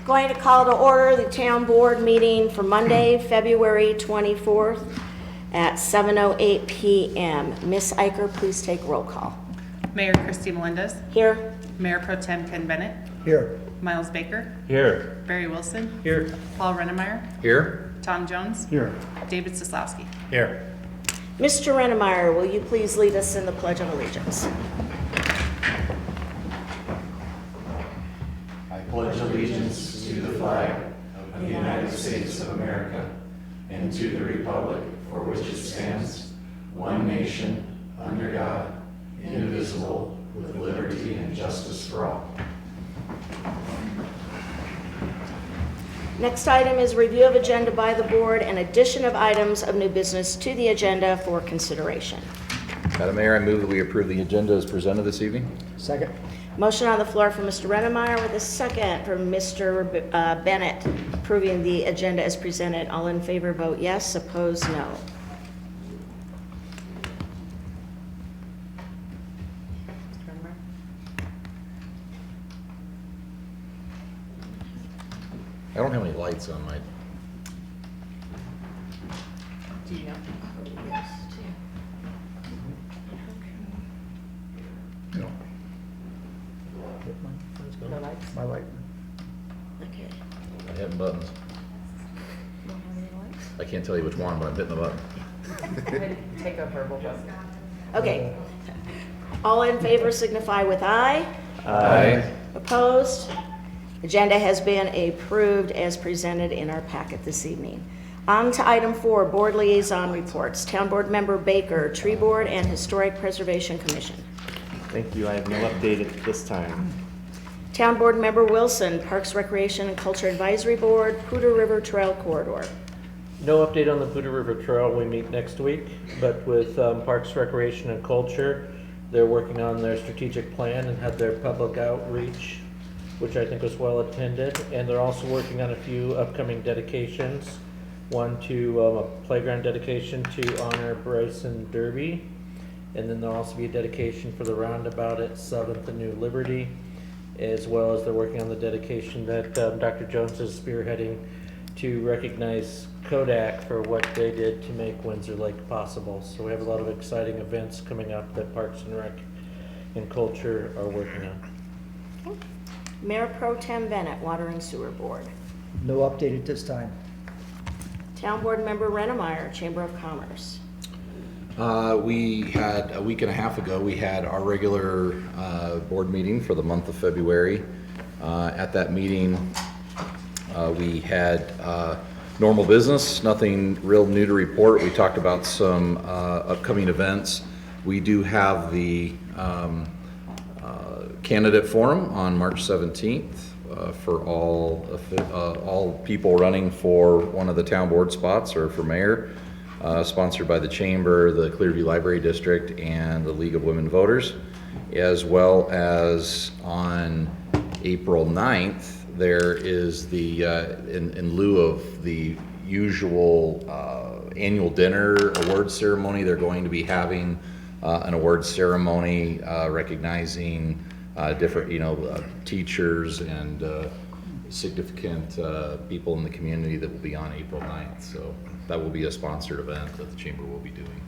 Going to call to order the town board meeting for Monday, February 24th at 7:08 p.m. Ms. Iker, please take roll call. Mayor Christy Melendez. Here. Mayor Pro Tem Ken Bennett. Here. Miles Baker. Here. Barry Wilson. Here. Paul Rennemeyer. Here. Tom Jones. Here. David Soslowski. Here. Mr. Rennemeyer, will you please lead us in the Pledge of Allegiance? I pledge allegiance to the flag of the United States of America and to the republic for which it stands, one nation, under God, indivisible, with liberty and justice for all. Next item is review of agenda by the board and addition of items of new business to the agenda for consideration. Madam Mayor, I move that we approve the agenda as presented this evening. Second. Motion on the floor from Mr. Rennemeyer with a second from Mr. Bennett approving the agenda as presented. All in favor vote yes, opposed no. I don't have any lights on my. Do you know? No. No lights? My light. Okay. I have buttons. Don't have any lights? I can't tell you which one, but I'm hitting the button. Take a verbal vote. Okay. All in favor signify with aye. Aye. Opposed? Agenda has been approved as presented in our packet this evening. On to item 4, board liaison reports. Town board member Baker, Tree Board and Historic Preservation Commission. Thank you. I have no update at this time. Town board member Wilson, Parks, Recreation and Culture Advisory Board, Poudre River Trail Corridor. No update on the Poudre River Trail. We meet next week, but with Parks, Recreation, and Culture, they're working on their strategic plan and had their public outreach, which I think was well attended. And they're also working on a few upcoming dedications. One to a playground dedication to honor Bryson Derby. And then there'll also be a dedication for the roundabout at 7th and New Liberty, as well as they're working on the dedication that Dr. Jones is spearheading to recognize Kodak for what they did to make Windsor Lake possible. So we have a lot of exciting events coming up that Parks and Rec and Culture are working on. Mayor Pro Tem Bennett, Water and Sewer Board. No update at this time. Town board member Rennemeyer, Chamber of Commerce. We had a week and a half ago, we had our regular board meeting for the month of February. At that meeting, we had normal business, nothing real new to report. We talked about some upcoming events. We do have the candidate forum on March 17th for all people running for one of the town board spots or for mayor, sponsored by the Chamber, the Clearview Library District, and the League of Women Voters, as well as on April 9th, there is the, in lieu of the usual annual dinner award ceremony, they're going to be having an award ceremony recognizing different, teachers and significant people in the community that will be on April 9th. So that will be a sponsored event that the Chamber will be doing.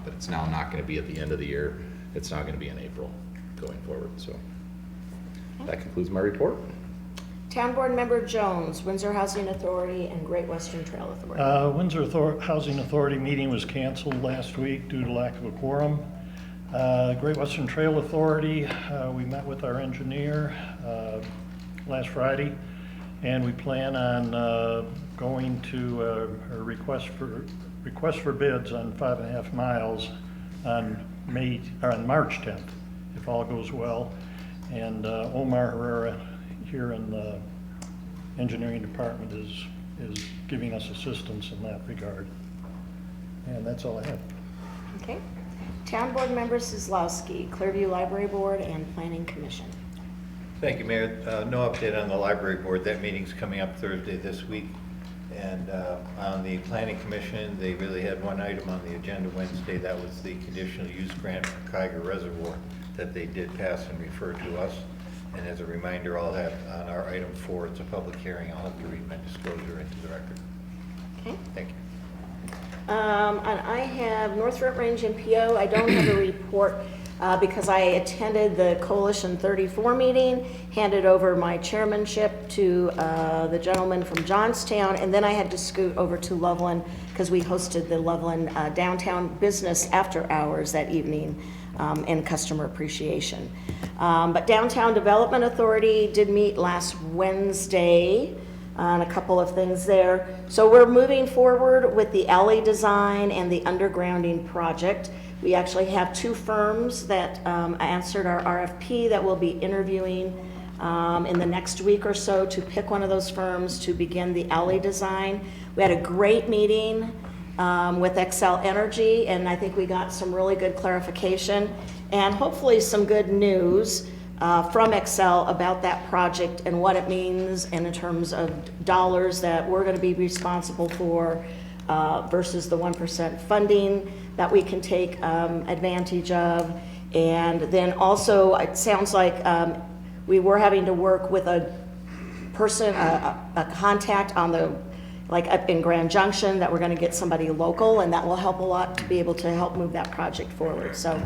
But it's now not going to be at the end of the year. It's now going to be in April going forward. So that concludes my report. Town board member Jones, Windsor Housing Authority and Great Western Trail Authority. Windsor Housing Authority meeting was canceled last week due to lack of a quorum. Great Western Trail Authority, we met with our engineer last Friday, and we plan on going to a request for bids on 5.5 miles on March 10th, if all goes well. And Omar Herrera here in the engineering department is giving us assistance in that regard. And that's all I have. Okay. Town board member Soslowski, Clearview Library Board and Planning Commission. Thank you, Mayor. No update on the library board. That meeting's coming up Thursday this week. And on the Planning Commission, they really had one item on the agenda Wednesday. That was the conditional use grant for Kiger Reservoir that they did pass and refer to us. And as a reminder, I'll have on our item 4, it's a public hearing, I'll have to read my disclosure into the record. Okay. Thank you. And I have North Range MPO. I don't have a report because I attended the Coalition 34 meeting, handed over my chairmanship to the gentleman from Johnstown, and then I had to scoot over to Loveland because we hosted the Loveland Downtown Business After Hours that evening in customer appreciation. But Downtown Development Authority did meet last Wednesday on a couple of things there. So we're moving forward with the alley design and the undergrounding project. We actually have 2 firms that answered our RFP that we'll be interviewing in the next week or so to pick one of those firms to begin the alley design. We had a great meeting with Xcel Energy, and I think we got some really good clarification and hopefully some good news from Xcel about that project and what it means and in terms of dollars that we're going to be responsible for versus the 1% funding that we can take advantage of. And then also, it sounds like we were having to work with a person, a contact on the, like up in Grand Junction, that we're going to get somebody local, and that will help a lot to be able to help move that project forward. So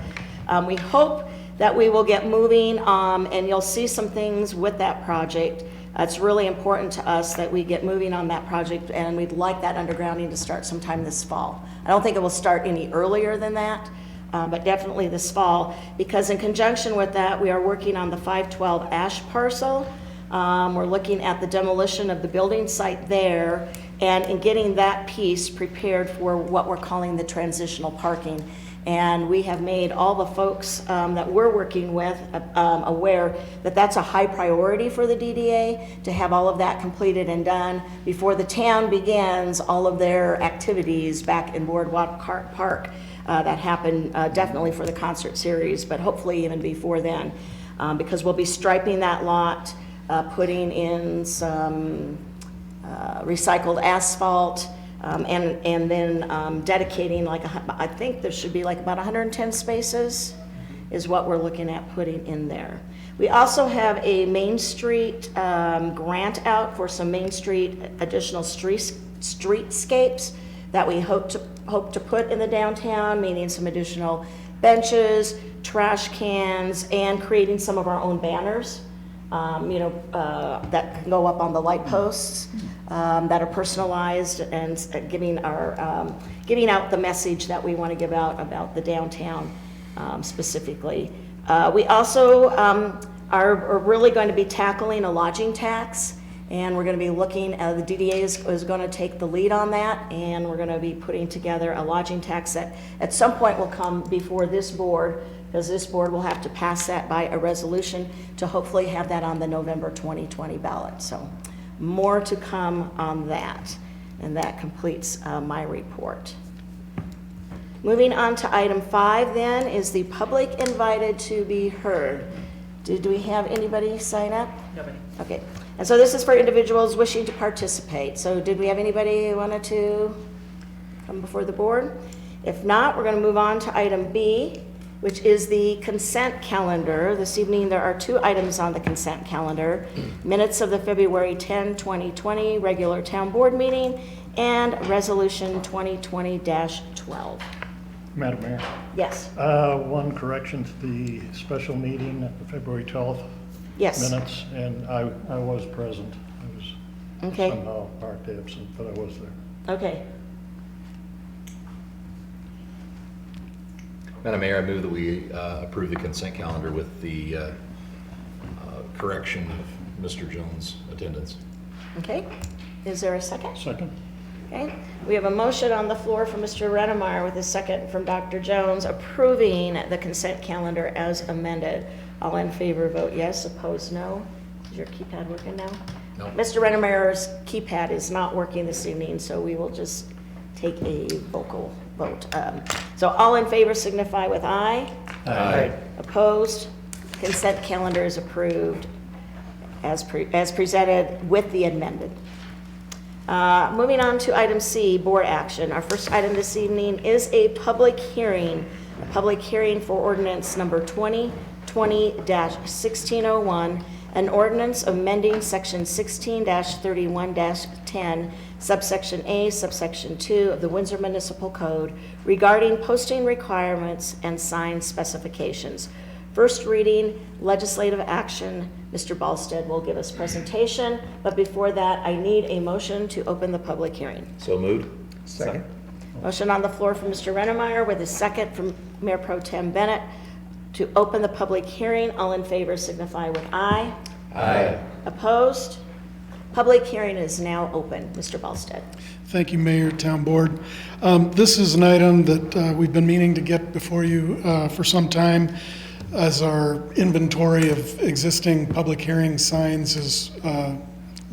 we hope that we will get moving, and you'll see some things with that project. It's really important to us that we get moving on that project, and we'd like that undergrounding to start sometime this fall. I don't think it will start any earlier than that, but definitely this fall, because in conjunction with that, we are working on the 512 Ash parcel. We're looking at the demolition of the building site there and in getting that piece prepared for what we're calling the transitional parking. And we have made all the folks that we're working with aware that that's a high priority for the DDA to have all of that completed and done before the town begins all of their activities back in Boardwalk Park that happen definitely for the concert series, but hopefully even before then, because we'll be striping that lot, putting in some recycled asphalt, and then dedicating I think there should be like about 110 spaces is what we're looking at putting in there. We also have a Main Street grant out for some Main Street additional streetscapes that we hope to put in the downtown, meaning some additional benches, trash cans, and creating some of our own banners. That can go up on the light posts that are personalized and giving out the message that we want to give out about the downtown specifically. We also are really going to be tackling a lodging tax, and we're going to be looking, the DDA is going to take the lead on that, and we're going to be putting together a lodging tax that at some point will come before this board, because this board will have to pass that by a resolution to hopefully have that on the November 2020 ballot. So more to come on that. And that completes my report. Moving on to item 5 then is the public invited to be heard. Do we have anybody sign up? Nobody. Okay. And so this is for individuals wishing to participate. So did we have anybody who wanted to come before the board? If not, we're going to move on to item B, which is the consent calendar. This evening there are 2 items on the consent calendar: minutes of the February 10, 2020 regular town board meeting and resolution 2020-12. Madam Mayor, Yes. one correction to the special meeting, the February 12th Yes. minutes, and I was present. I was Okay. somehow marked absent, but I was there. Okay. Madam Mayor, I move that we approve the consent calendar with the correction of Mr. Jones' attendance. Okay. Is there a second? Second? Okay. We have a motion on the floor from Mr. Redemeyer with a second from Dr. Jones approving the consent calendar as amended. All in favor vote yes, opposed no. Is your keypad working now? No. Mr. Redemeyer's keypad is not working this evening, so we will just take a vocal vote. So all in favor signify with aye. Aye. Opposed? Consent calendar is approved as presented with the amended. Moving on to item C, board action. Our first item this evening is a public hearing for ordinance number 2020-1601, An ordinance amending section 16-31-10, subsection A, subsection 2 of the Windsor Municipal Code regarding posting requirements and sign specifications. First reading, legislative action. Mr. Balstead will give us presentation, but before that, I need a motion to open the public hearing. So moved. Second. Motion on the floor from Mr. Rennemeyer with a second from Mayor Pro Tem Bennett to open the public hearing. All in favor signify with aye. Aye. Opposed? Public hearing is now open. Mr. Balstead. Thank you, Mayor, Town Board. This is an item that we've been meaning to get before you for some time, as our inventory of existing public hearing signs is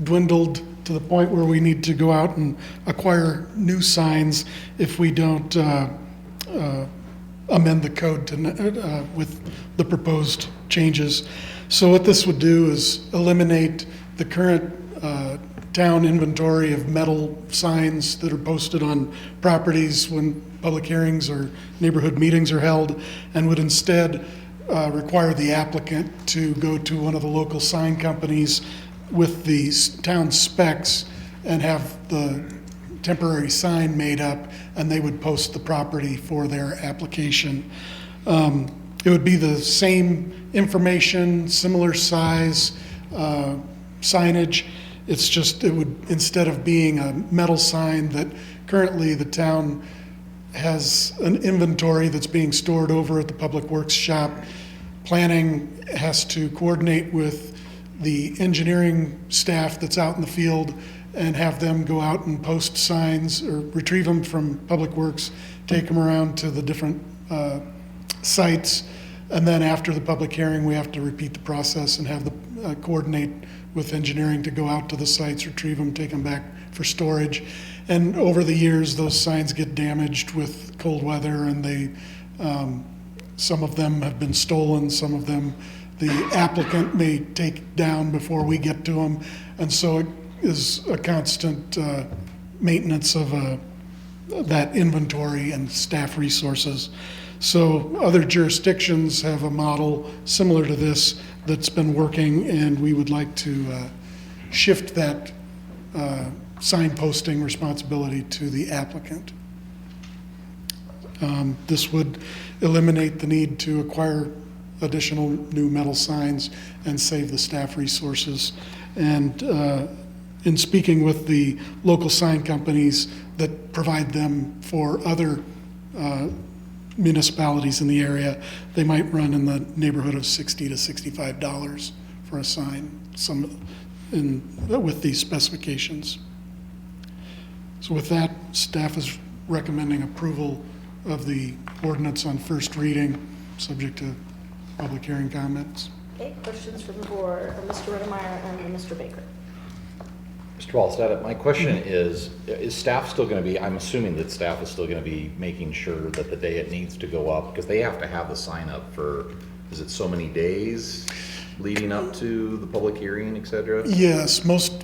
dwindled to the point where we need to go out and acquire new signs if we don't amend the code to, with the proposed changes. So what this would do is eliminate the current town inventory of metal signs that are posted on properties when public hearings or neighborhood meetings are held, and would instead require the applicant to go to one of the local sign companies with the town specs and have the temporary sign made up, and they would post the property for their application. It would be the same information, similar size signage. It's just, it would, instead of being a metal sign that currently the town has an inventory that's being stored over at the Public Works shop, planning has to coordinate with the engineering staff that's out in the field and have them go out and post signs or retrieve them from Public Works, take them around to the different sites, and then after the public hearing, we have to repeat the process and have the coordinate with engineering to go out to the sites, retrieve them, take them back for storage. And over the years, those signs get damaged with cold weather, and they some of them have been stolen, some of them the applicant may take down before we get to them, and so it is a constant maintenance of that inventory and staff resources. So other jurisdictions have a model similar to this that's been working, and we would like to shift that sign posting responsibility to the applicant. This would eliminate the need to acquire additional new metal signs and save the staff resources. And in speaking with the local sign companies that provide them for other municipalities in the area, they might run in the neighborhood of $60 to $65 for a sign, with these specifications. So with that, staff is recommending approval of the ordinance on first reading, subject to public hearing comments. Okay, questions from the board, Mr. Rennemeyer and Mr. Baker. Mr. Wallstead, my question is staff still going to be, I'm assuming that staff is still going to be making sure that the day it needs to go up, because they have to have the sign up for, is it so many days leading up to the public hearing, et cetera? Yes, most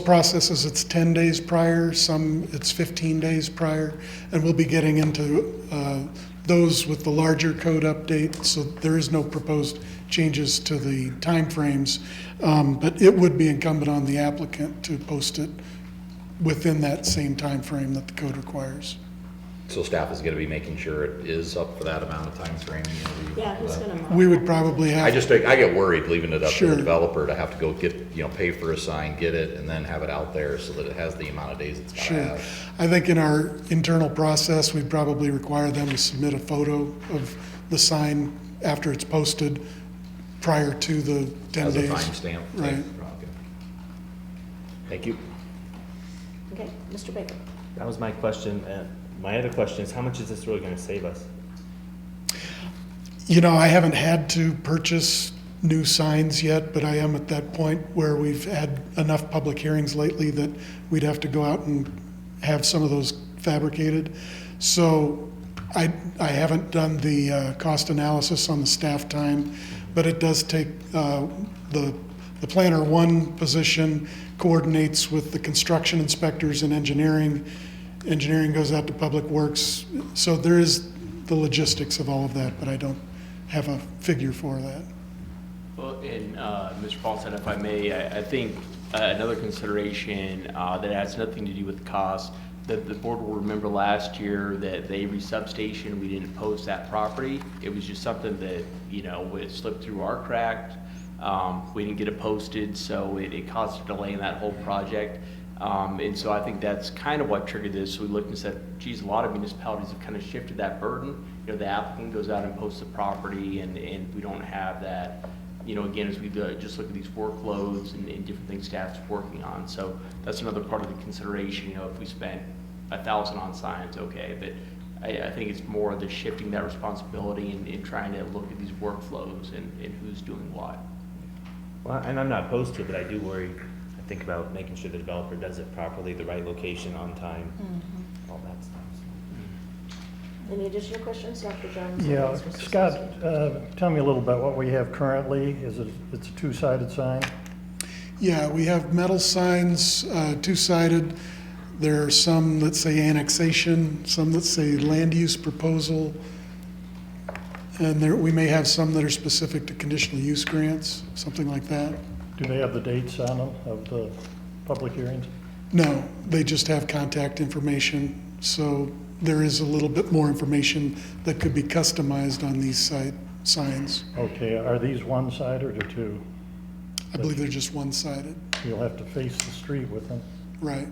processes it's 10 days prior, some it's 15 days prior, and we'll be getting into those with the larger code update, so there is no proposed changes to the timeframes, but it would be incumbent on the applicant to post it within that same time frame that the code requires. So staff is going to be making sure it is up for that amount of time frame? Yeah, who's going to? We would probably have. I get worried leaving it up to Sure. the developer to have to go get, pay for a sign, get it, and then have it out there so that it has the amount of days it's got to Sure. have. I think in our internal process, we'd probably require them to submit a photo of the sign after it's posted prior to the 10 As a days. timestamp? Right. Okay. Thank you. Okay, Mr. Baker. That was my question. My other question is, how much is this really going to save us? I haven't had to purchase new signs yet, but I am at that point where we've had enough public hearings lately that we'd have to go out and have some of those fabricated. So I haven't done the cost analysis on the staff time, but it does take, the planner one position coordinates with the construction inspectors and engineering. Engineering goes out to Public Works. So there is the logistics of all of that, but I don't have a figure for that. Well, and Mr. Paulson, if I may, I think another consideration that has nothing to do with the cost, that the board will remember last year that the Avery substation, we didn't post that property. It was just something that, you know, it slipped through our crack. We didn't get it posted, so it caused a delay in that whole project. And so I think that's kind of what triggered this. So we looked and said, geez, a lot of municipalities have kind of shifted that burden. You know, the applicant goes out and posts the property, and we don't have that. You know, again, as we just look at these workloads and different things staff's working on. So that's another part of the consideration. You know, if we spent 1,000 on signs, okay, but I think it's more the shifting that responsibility and trying to look at these workflows and who's doing what. Well, and I'm not opposed to it, but I do worry, I think about making sure the developer does it properly, the right location, on time, all that stuff. Any additional questions, Dr. Jones? Yeah, Mr. Scott, Sosowski? tell me a little about what we have currently. It's a two-sided sign? Yeah, we have metal signs, two-sided. There are some that say annexation, some that say land use proposal. And we may have some that are specific to conditional use grants, something like that. Do they have the dates on them of the public hearings? No, they just have contact information. So there is a little bit more information that could be customized on these signs. Okay, are these one-sided or two? I believe they're just one-sided. You'll have to face the street with them. Right,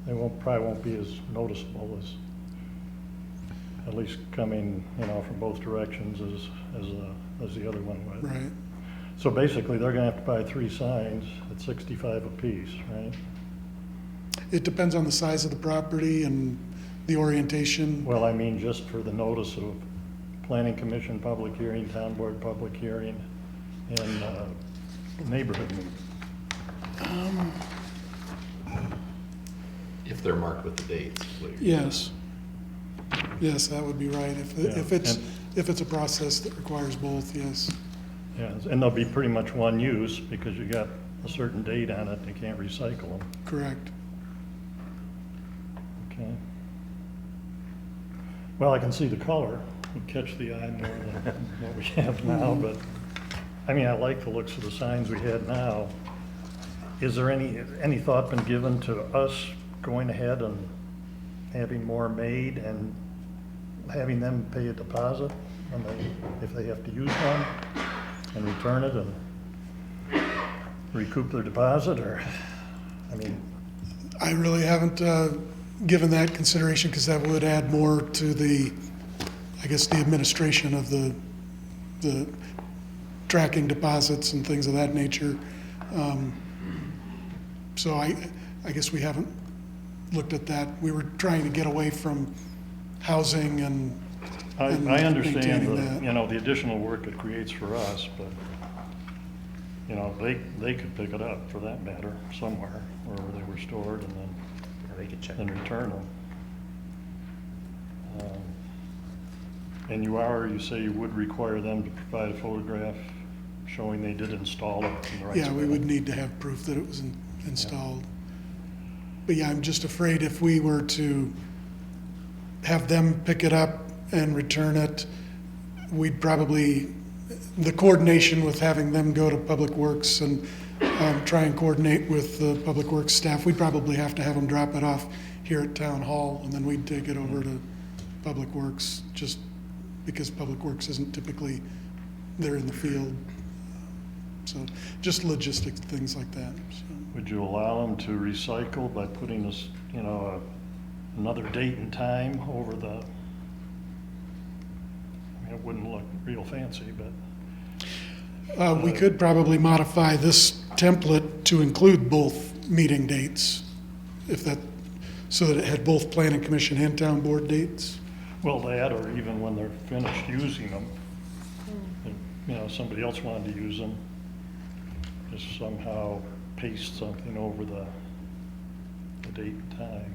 They probably won't be as noticeable as, at least coming, you know, from both directions as the other one would. right. So basically, they're gonna have to buy 3 signs at $65 apiece, right? It depends on the size of the property and the orientation. Well, I mean, just for the notice of planning commission public hearing, town board public hearing, and neighborhood meeting. If they're marked with the dates. Yes. Yes, that would be right. Yeah, If it's a process that requires both, yes. Yeah, and they'll be pretty much one use because you got a certain date on it, they can't recycle them. Correct. Okay. Well, I can see the color would catch the eye more than what we have now, but, I mean, I like the looks of the signs we had now. Is there any thought been given to us going ahead and having more made and having them pay a deposit if they have to use one and return it and recoup their deposit, or, I mean, I really haven't given that consideration because that would add more to the administration of the tracking deposits and things of that nature. So I guess we haven't looked at that. We were trying to get away from housing and I understand maintaining that. the additional work it creates for us, but, they could pick it up for that matter somewhere wherever they were stored and then They could check. and return them. And you say you would require them to provide a photograph showing they did install it in the right Yeah, we spot? would need to have proof that it was installed. But yeah, I'm just afraid if we were to have them pick it up and return it, we'd probably, the coordination with having them go to Public Works and try and coordinate with the Public Works staff, we'd probably have to have them drop it off here at Town Hall, and then we'd take it over to Public Works, just because Public Works isn't typically there in the field. So just logistics, things like that. So, Would you allow them to recycle by putting this, another date and time over the, it wouldn't look real fancy, but. we could probably modify this template to include both meeting dates, so that it had both planning commission and town board dates. Well, that, or even when they're finished using them, and, somebody else wanted to use them, just somehow paste something over the date and time.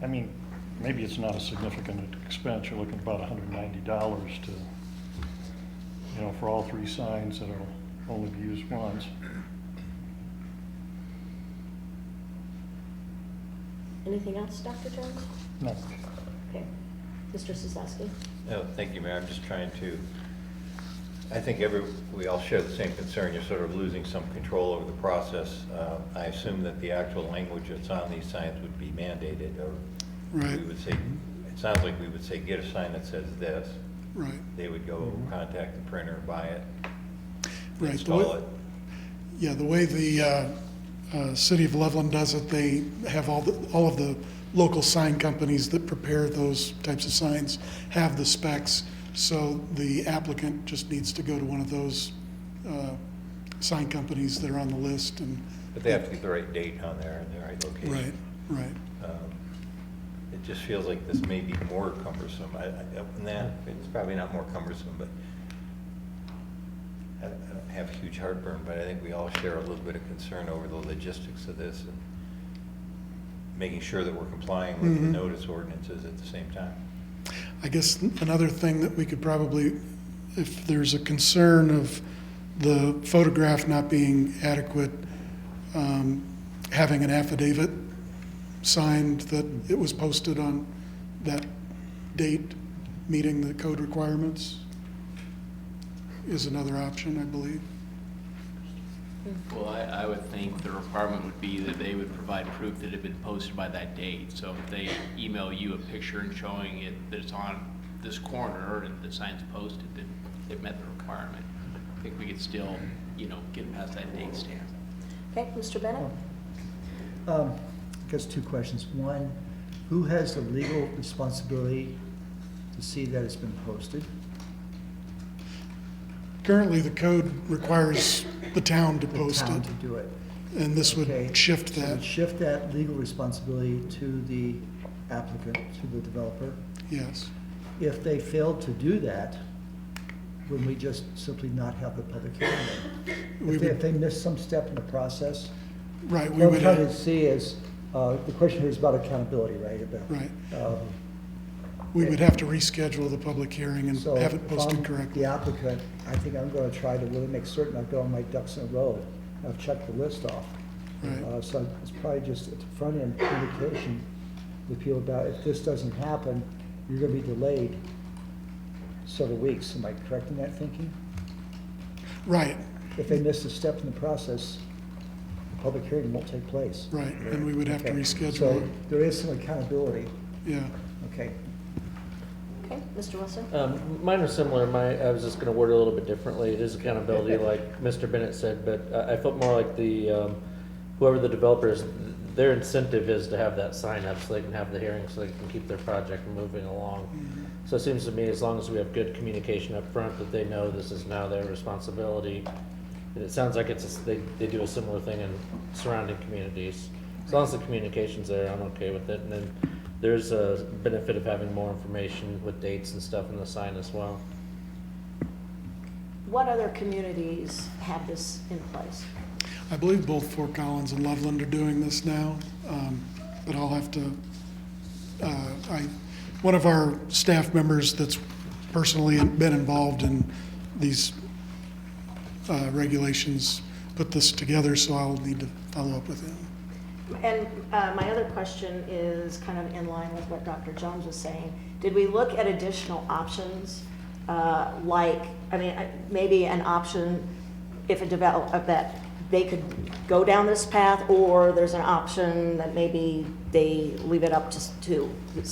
I mean, maybe it's not a significant expense. You're looking at about $190 to, for all 3 signs that'll only be used once. Anything else, Dr. Jones? No. Okay. Mr. Sosowski? No, thank you, Mayor. I'm just trying to I think we all share the same concern. You're sort of losing some control over the process. I assume that the actual language that's on these signs would be mandated, or Right. we would say, it sounds like we would say, get a sign that says this. Right, They would go contact the printer, buy it, right. install it. Yeah, the way the city of Loveland does it, they have all of the local sign companies that prepare those types of signs have the specs. So the applicant just needs to go to one of those sign companies that are on the list and. But they have to get the right date on there and the right location. Right, right. It just feels like this may be more cumbersome. It's probably not more cumbersome, but I don't have huge heartburn, but I think we all share a little bit of concern over the logistics of this and making sure that we're complying with the notice ordinances at the same time. I guess another thing that we could probably, if there's a concern of the photograph not being adequate, having an affidavit signed that it was posted on that date, meeting the code requirements, is another option, I believe. Well, I would think the requirement would be that they would provide proof that it had been posted by that date. So if they email you a picture and showing it that it's on this corner and the sign's posted, then they've met the requirement. I think we could still, get past that date stamp. Okay, Mr. Bennett? I guess two questions. One, who has the legal responsibility to see that it's been posted? Currently, the code requires the town to post The town it, to do it. and this Okay. would shift So that, would shift that legal responsibility to the applicant, to the developer. yes. If they failed to do that, would we just simply not have the public hearing then? We If they, would- if they missed some step in the process? Right, we What I'm would, trying to see is, the question here is about accountability, right? right. Um, We would have to reschedule the public hearing and So have it if posted I'm correctly. the applicant, I think I'm gonna try to really make certain I've got all my ducks in a row. I've checked the list off. Right. So it's probably just a front-end communication with people about if this doesn't happen, you're gonna be delayed several weeks. Am I correct in that thinking? Right, If they miss a step in the process, the public hearing won't take place. right, and we would have to Okay. reschedule So it, there is some accountability. yeah. Okay. Okay, Mr. Wilson? Mine was similar. I was just gonna word it a little bit differently. It is accountability, like Mr. Bennett said, but I felt more like whoever the developer is, their incentive is to have that sign up so they can have the hearing, so they can keep their project moving along. So it seems to me, as long as we have good communication up front, that they know this is now their responsibility. And it sounds like they do a similar thing in surrounding communities. As long as the communication's there, I'm okay with it. And then there's a benefit of having more information with dates and stuff in the sign as well. What other communities have this in place? I believe both Fort Collins and Loveland are doing this now, but I'll have to, one of our staff members that's personally been involved in these regulations put this together, so I'll need to follow up with him. And my other question is kind of in line with what Dr. Jones was saying. Did we look at additional options, maybe an option if that they could go down this path, or there's an option that maybe they leave it up to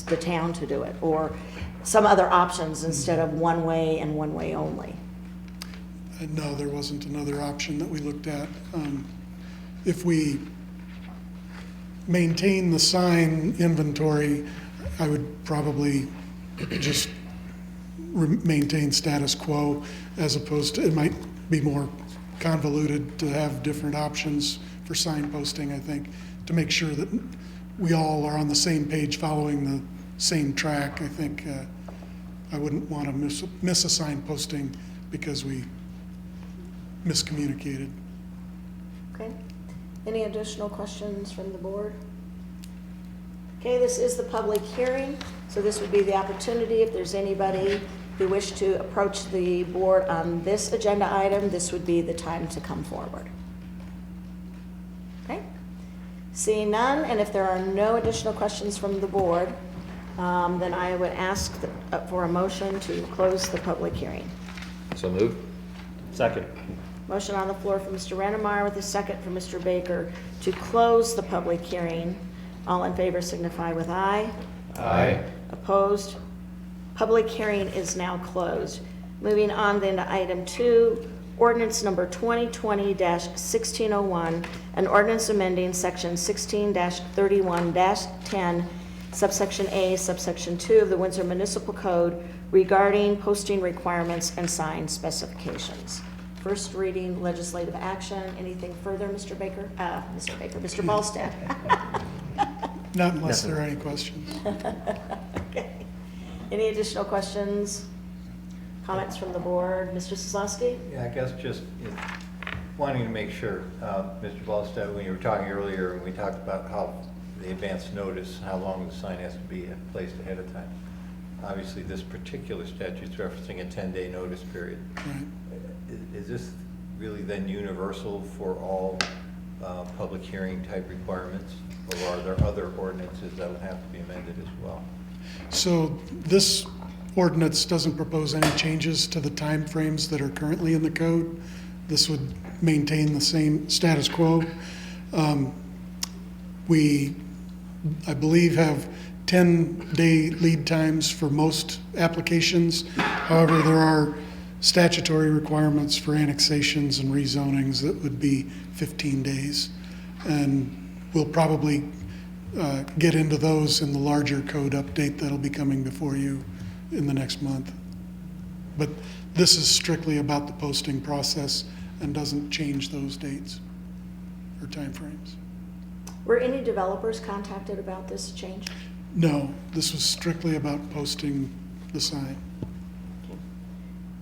the town to do it, or some other options instead of one way and one way only? No, there wasn't another option that we looked at. If we maintain the sign inventory, I would probably just maintain status quo, as opposed to, it might be more convoluted to have different options for sign posting, I think, to make sure that we all are on the same page following the same track. I think I wouldn't want to miss a sign posting because we miscommunicated. Okay. Any additional questions from the board? Okay, this is the public hearing, so this would be the opportunity if there's anybody who wish to approach the board on this agenda item, this would be the time to come forward. Okay? Seeing none, and if there are no additional questions from the board, then I would ask for a motion to close the public hearing. So moved? Second. Motion on the floor from Mr. Rennemeyer with a second from Mr. Baker to close the public hearing. All in favor signify with aye. Aye. Opposed? Public hearing is now closed. Moving on then to item 2, ordinance number 2020-1601, an ordinance amending section 16-31-10, subsection A, subsection 2 of the Windsor Municipal Code regarding posting requirements and sign specifications. First reading legislative action. Anything further, Mr. Baker? Mr. Ballstead? Not unless there are any questions. Okay. Any additional questions, comments from the board? Mr. Sosowski? Yeah, I guess just wanting to make sure, Mr. Ballstead, when you were talking earlier, and we talked about how the advance notice, how long the sign has to be placed ahead of time. Obviously, this particular statute's referencing a 10-day notice period. Right. Is this really then universal for all public hearing type requirements? Or are there other ordinances that would have to be amended as well? So this ordinance doesn't propose any changes to the timeframes that are currently in the code. This would maintain the same status quo. We, I believe, have 10-day lead times for most applications. However, there are statutory requirements for annexations and rezonings that would be 15 days. And we'll probably get into those in the larger code update that'll be coming before you in the next month. But this is strictly about the posting process and doesn't change those dates or timeframes. Were any developers contacted about this change? No, this was strictly about posting the sign.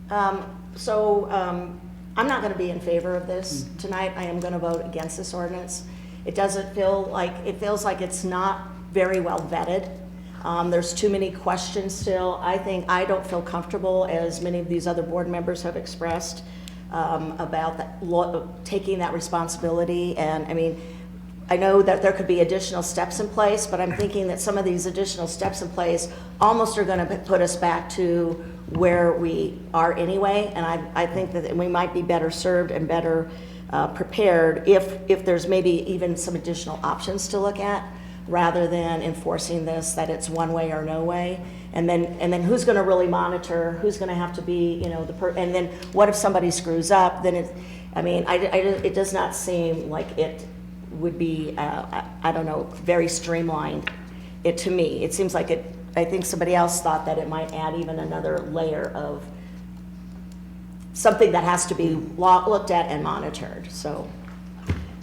I'm not going to be in favor of this tonight. I am going to vote against this ordinance. It doesn't feel like, it feels like it's not very well vetted. There's too many questions still. I don't feel comfortable, as many of these other board members have expressed, about that, taking that responsibility. And I mean, I know that there could be additional steps in place, but I'm thinking that some of these additional steps in place almost are going to put us back to where we are anyway. And I think that we might be better served and better prepared if there's maybe even some additional options to look at, rather than enforcing this, that it's one way or no way. And then who's going to really monitor? Who's going to have to be, and then what if somebody screws up? Then it does not seem like it would be, I don't know, very streamlined. To me, it seems like it. I think somebody else thought that it might add even another layer of something that has to be looked at and monitored. So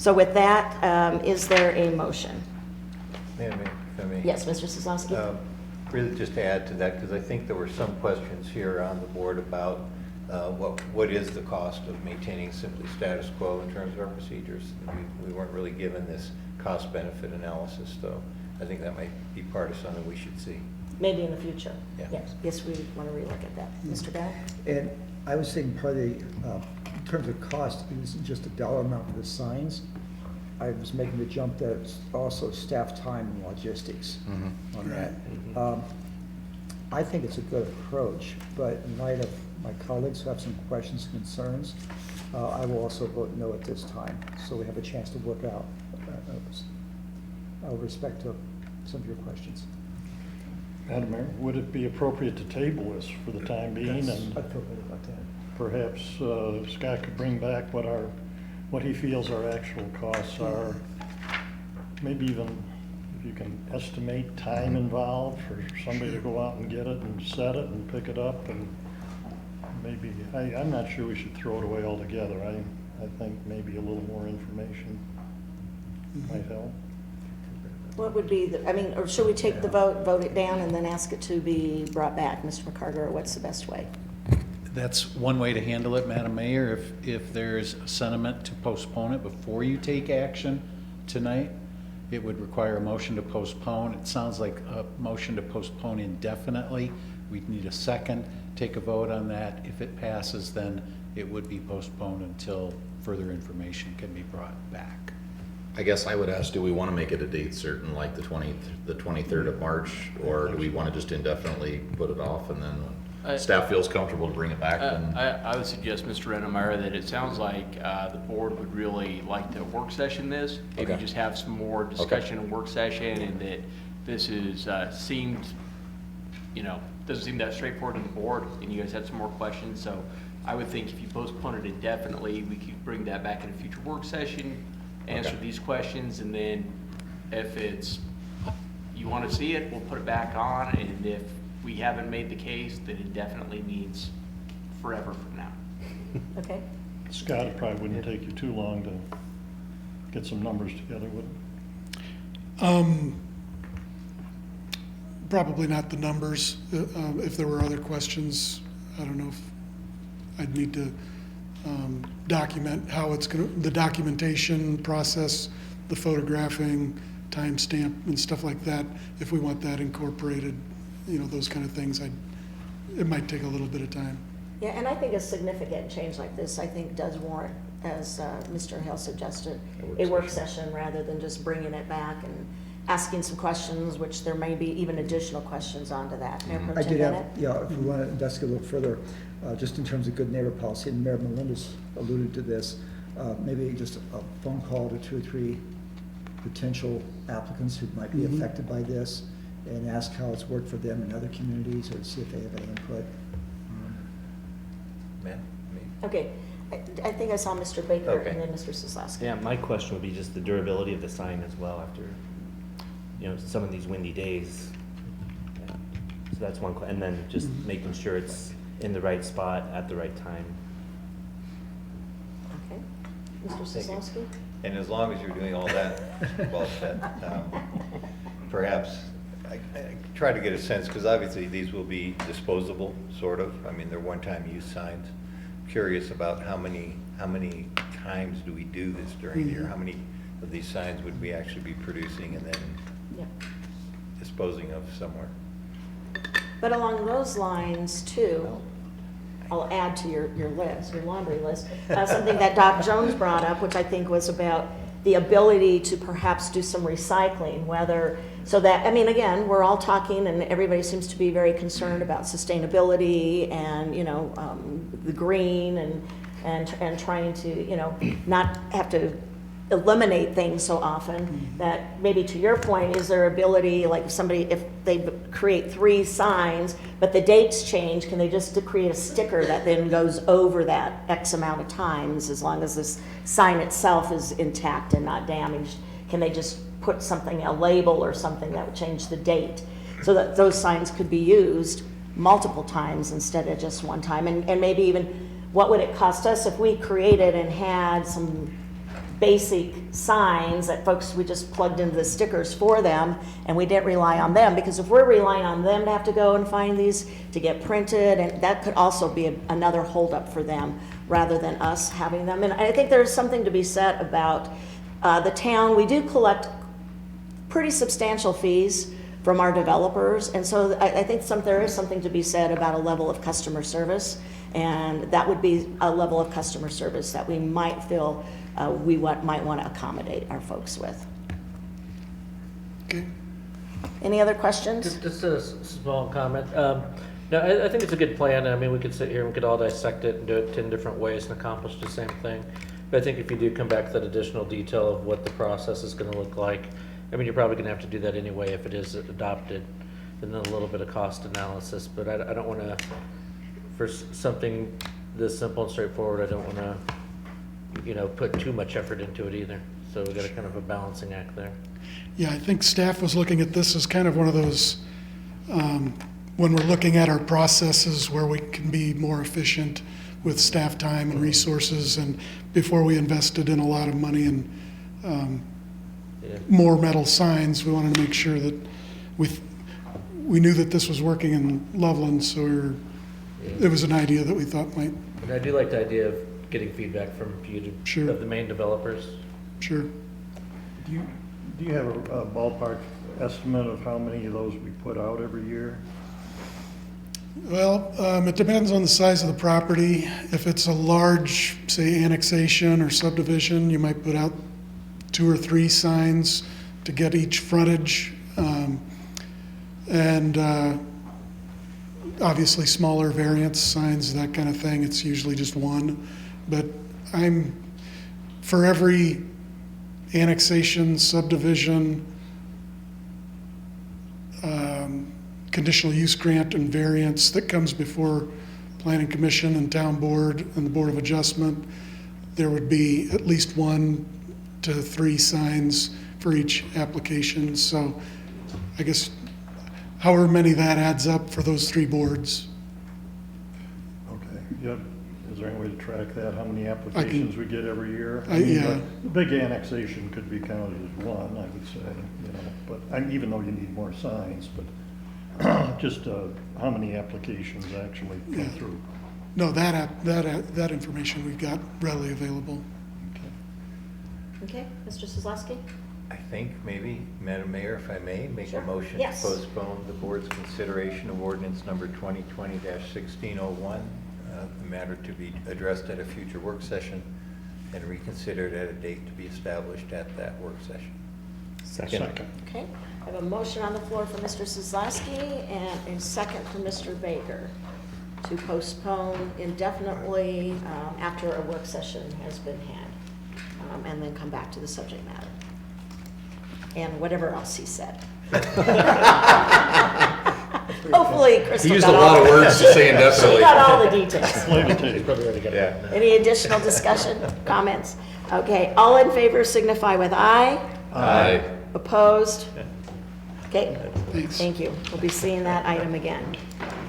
with that, is there a motion? May I? Yes, Mr. Sosowski? Really just to add to that, because I think there were some questions here on the board about what is the cost of maintaining simply status quo in terms of our procedures. We weren't really given this cost-benefit analysis, though. I think that might be part of something we should see. Maybe in the future. Yeah. Yes, we want to relook at that. Mr. Bell? And I was thinking part of the, in terms of cost, it isn't just a dollar amount for the signs. I was making the jump that it's also staff time and logistics on that. I think it's a good approach, but in light of my colleagues who have some questions and concerns, I will also vote no at this time, so we have a chance to work out with respect to some of your questions. Madam Mayor, would it be appropriate to table this for the time being? And I feel good about that. perhaps Scott could bring back what he feels our actual costs are. Maybe even if you can estimate time involved for somebody to go out and get it and set it and pick it up, and maybe, I'm not sure we should throw it away altogether. I think maybe a little more information might help. What would be or should we take the vote it down, and then ask it to be brought back? Mr. McCarter, what's the best way? That's one way to handle it, Madam Mayor. If there's sentiment to postpone it before you take action tonight, it would require a motion to postpone. It sounds like a motion to postpone indefinitely. We'd need a second, take a vote on that. If it passes, then it would be postponed until further information can be brought back. I guess I would ask, do we want to make it a date certain, like the 23rd of March, or do we want to just indefinitely put it off and then? staff feels comfortable to bring it back, then. I would suggest, Mr. Rennemeyer, that it sounds like the board would really like to work session this. Maybe Okay. just have some more discussion in work session, and that this is, doesn't seem that straightforward to the board, and you guys had some more questions. So I would think if you postpone it indefinitely, we could bring that back in a future work session, answer Okay. these questions, and then if you want to see it, we'll put it back on, and if we haven't made the case, then it definitely means forever from now. Okay? Scott, it probably wouldn't take you too long to get some numbers together, would it? Probably not the numbers. If there were other questions, I don't know if I'd need to document how it's going to, the documentation process, the photographing, timestamp and stuff like that. If we want that incorporated, those kind of things, it might take a little bit of time. Yeah, and I think a significant change like this, I think, does warrant, as Mr. Hale suggested, a work session rather than just bringing it back and asking some questions, which there may be even additional questions onto that. Mayor Pro I Tem did have, Bennett? yeah, if we want to investigate a little further, just in terms of good neighbor policy, and Mayor Melendez alluded to this, maybe just a phone call to 2 or 3 potential applicants who might be affected by this, and ask how it's worked for them in other communities, or see if they have any input. Man, me? Okay, I think I saw Mr. Baker Okay. and then Mr. Soslowski. Yeah, my question would be just the durability of the sign as well after, some of these windy days. Yeah. So that's one, and then just making sure it's in the right spot at the right time. Okay. Mr. Thank you. Soslowski? And as long as you're doing all that, well said, perhaps, I try to get a sense, because obviously these will be disposable, sort of. I mean, they're one-time use signs. Curious about how many times do we do this during the year? How many of these signs would we actually be producing and then Yep. disposing of somewhere? But along those lines too, I'll add to your list, your laundry list, something that Doc Jones brought up, which I think was about the ability to perhaps do some recycling, so that, again, we're all talking and everybody seems to be very concerned about sustainability and, the green and trying to, not have to eliminate things so often, that maybe to your point, is there ability, like if they create 3 signs, but the dates change, can they just create a sticker that then goes over that X amount of times, as long as this sign itself is intact and not damaged? Can they just put something, a label or something that would change the date, so that those signs could be used multiple times instead of just one time? And maybe even, what would it cost us if we created and had some basic signs that we just plugged into the stickers for them, and we didn't rely on them? Because if we're relying on them to have to go and find these to get printed, and that could also be another holdup for them rather than us having them. And I think there's something to be said about the town. We do collect pretty substantial fees from our developers, and so I think there is something to be said about a level of customer service, and that would be a level of customer service that we might feel might want to accommodate our folks with. Okay. Any other questions? Just a small comment. No, I think it's a good plan. We could sit here and we could all dissect it and do it 10 different ways and accomplish the same thing. But I think if you do come back to that additional detail of what the process is going to look like, you're probably going to have to do that anyway if it is adopted, and then a little bit of cost analysis. But I don't want to, for something this simple and straightforward, I don't want to, put too much effort into it either. So we got a kind of a balancing act there. Yeah, I think staff was looking at this as kind of one of those, when we're looking at our processes where we can be more efficient with staff time and resources, and before we invested in a lot of money in more metal signs, we wanted to make sure that we knew that this was working in Loveland, so it was an idea that we thought might. And I do like the idea of getting feedback from Sure. of the main developers. Sure. Do you have a ballpark estimate of how many of those we put out every year? Well, it depends on the size of the property. If it's a large, say, annexation or subdivision, you might put out 2 or 3 signs to get each frontage. And obviously smaller variance signs, that kind of thing, it's usually just one. But for every annexation, subdivision, conditional use grant and variance that comes before Planning Commission and Town Board and the Board of Adjustment, there would be at least 1 to 3 signs for each application. So I guess however many that adds up for those 3 boards. Okay, yep. Is there any way to track that, how many applications we get every year? Yeah. The big annexation could be counted as one, I would say, but even though you need more signs, but just how many applications actually come through? No, that information we've got readily available. Okay, Mr. Kozlowski? I think maybe, Madam Mayor, if I may, make Sure. a motion to Yes. postpone the board's consideration of ordinance number 2020-1601, the matter to be addressed at a future work session and reconsidered at a date to be established at that work session. Second. Okay, I have a motion on the floor for Mr. Kozlowski and a second for Mr. Baker to postpone indefinitely after a work session has been had, and then come back to the subject matter. And whatever else he said. Hopefully Crystal He used a got all lot of the- words to say She indefinitely. got all the details. Play the tape. Probably already got it. Any additional discussion, comments? Okay, all in favor signify with aye. Aye. Opposed? Okay, Thanks. thank you. We'll be seeing that item again.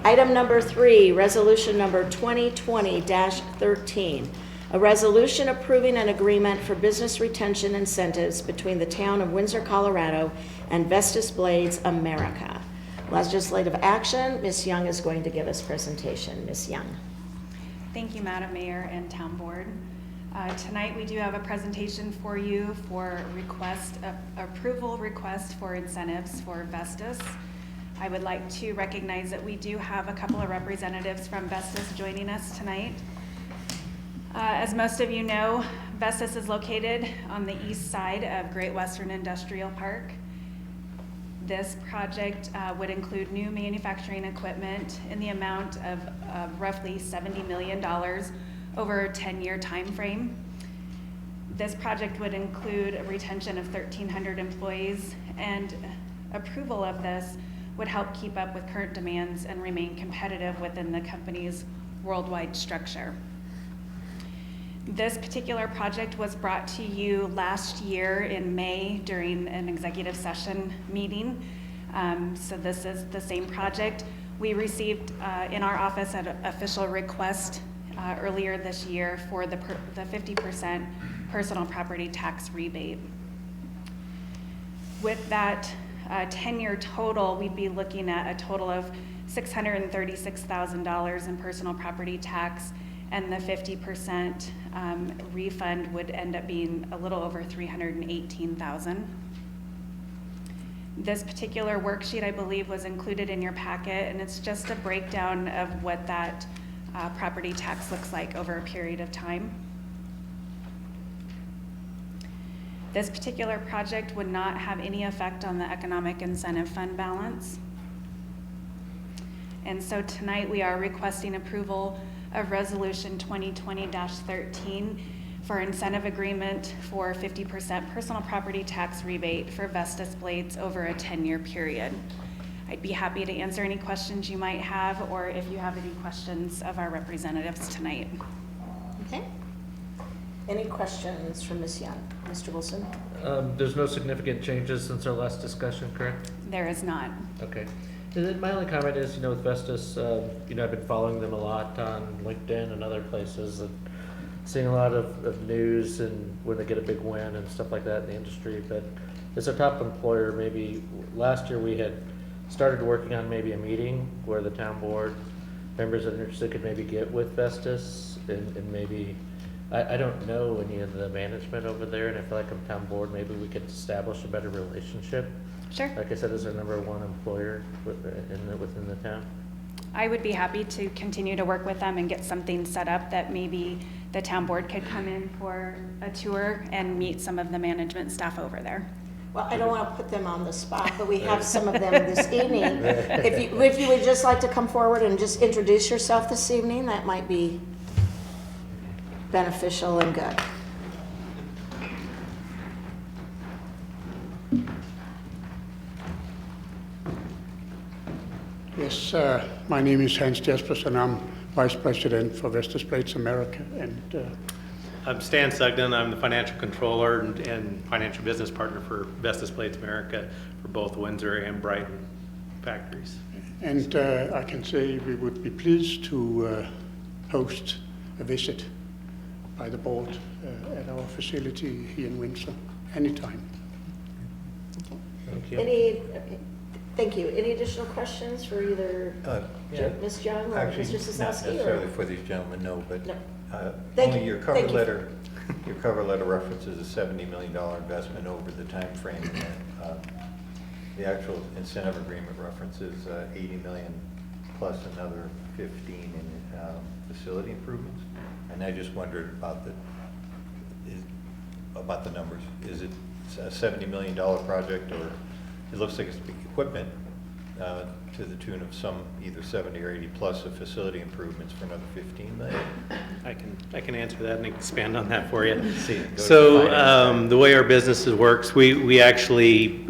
Item number 3, resolution number 2020-13. A resolution approving an agreement for business retention incentives between the town of Windsor, Colorado and Vestas Blades America. Legislative action, Ms. Young is going to give us presentation. Ms. Young. Thank you, Madam Mayor and Town Board. Tonight we do have a presentation for you for approval request for incentives for Vestas. I would like to recognize that we do have a couple of representatives from Vestas joining us tonight. As most of you know, Vestas is located on the east side of Great Western Industrial Park. This project would include new manufacturing equipment in the amount of roughly $70 million over a 10-year time frame. This project would include a retention of 1,300 employees, and approval of this would help keep up with current demands and remain competitive within the company's worldwide structure. This particular project was brought to you last year in May during an executive session meeting. So this is the same project. We received in our office an official request earlier this year for the 50% personal property tax rebate. With that 10-year total, we'd be looking at a total of $636,000 in personal property tax, and the 50% refund would end up being a little over $318,000. This particular worksheet, I believe, was included in your packet, and it's just a breakdown of what that property tax looks like over a period of time. This particular project would not have any effect on the Economic Incentive Fund balance. And so tonight we are requesting approval of Resolution 2020-13 for incentive agreement for 50% personal property tax rebate for Vestas Blades over a 10-year period. I'd be happy to answer any questions you might have, or if you have any questions of our representatives tonight. Okay. Any questions from Ms. Young? Mr. Wilson? There's no significant changes since our last discussion, correct? There is not. Okay. And then my only comment is, with Vestas, I've been following them a lot on LinkedIn and other places, and seeing a lot of news and when they get a big win and stuff like that in the industry. But as a top employer, maybe last year we had started working on maybe a meeting where the town board members that are interested could maybe get with Vestas and maybe, I don't know any of the management over there, and I feel like on town board, maybe we could establish a better relationship. Sure. Like I said, as our #1 employer within the town. I would be happy to continue to work with them and get something set up that maybe the town board could come in for a tour and meet some of the management staff over there. Well, I don't want to put them on the spot, but we have some of them this evening. If you would just like to come forward and just introduce yourself this evening, that might be beneficial and good. Yes, my name is Hans Jespers, and I'm Vice President for Vestas Plates America. And I'm Stan Sugden. I'm the financial controller and financial business partner for Vestas Plates America for both Windsor and Brighton factories. And I can say we would be pleased to host a visit by the board at our facility here in Windsor anytime. Thank you. Any additional questions for either Ms. Young or Actually, Mr. not Sosnowski? necessarily for these gentlemen, no, but No. Thank only you. your cover Thank you. letter, your cover letter references a $70 million investment over the time frame, and then the actual incentive agreement references $80 million plus another 15 in facility improvements. And I just wondered about the numbers. Is it a $70 million project, or it looks like it's equipment to the tune of some either 70 or 80 plus of facility improvements for another 15 million? I can answer that and expand on that for you. Go to So finance. the way our business works, we actually,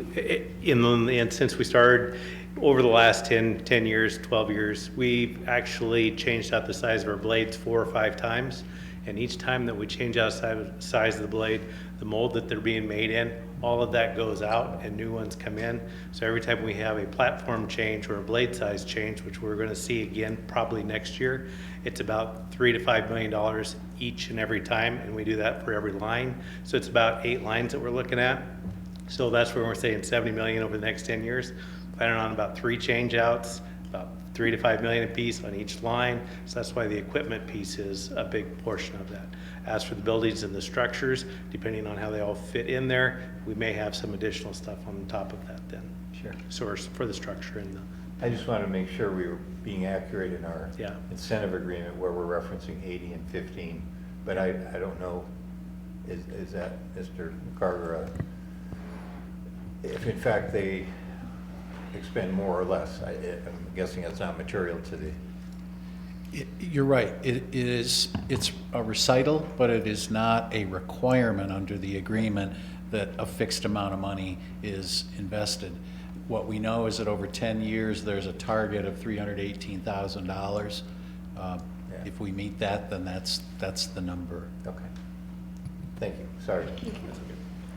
and since we started over the last 10 years, 12 years, we've actually changed out the size of our blades 4 or 5 times. And each time that we change out the size of the blade, the mold that they're being made in, all of that goes out and new ones come in. So every time we have a platform change or a blade size change, which we're going to see again probably next year, it's about $3 to $5 million each and every time, and we do that for every line. So it's about 8 lines that we're looking at. So that's where we're saying 70 million over the next 10 years. Planning on about 3 change outs, about 3 to 5 million a piece on each line. So that's why the equipment piece is a big portion of that. As for the buildings and the structures, depending on how they all fit in there, we may have some additional stuff on top of that then. Sure. Source for the structure and the. I just wanted to make sure we were being accurate in our Yeah. incentive agreement where we're referencing 80 and 15. But I don't know, is that, Mr. Carter, if in fact they expend more or less? I'm guessing that's not material to the. You're right. It's a recital, but it is not a requirement under the agreement that a fixed amount of money is invested. What we know is that over 10 years, there's a target of $318,000. If we meet that, then that's the number. Okay. Thank you. Sorry.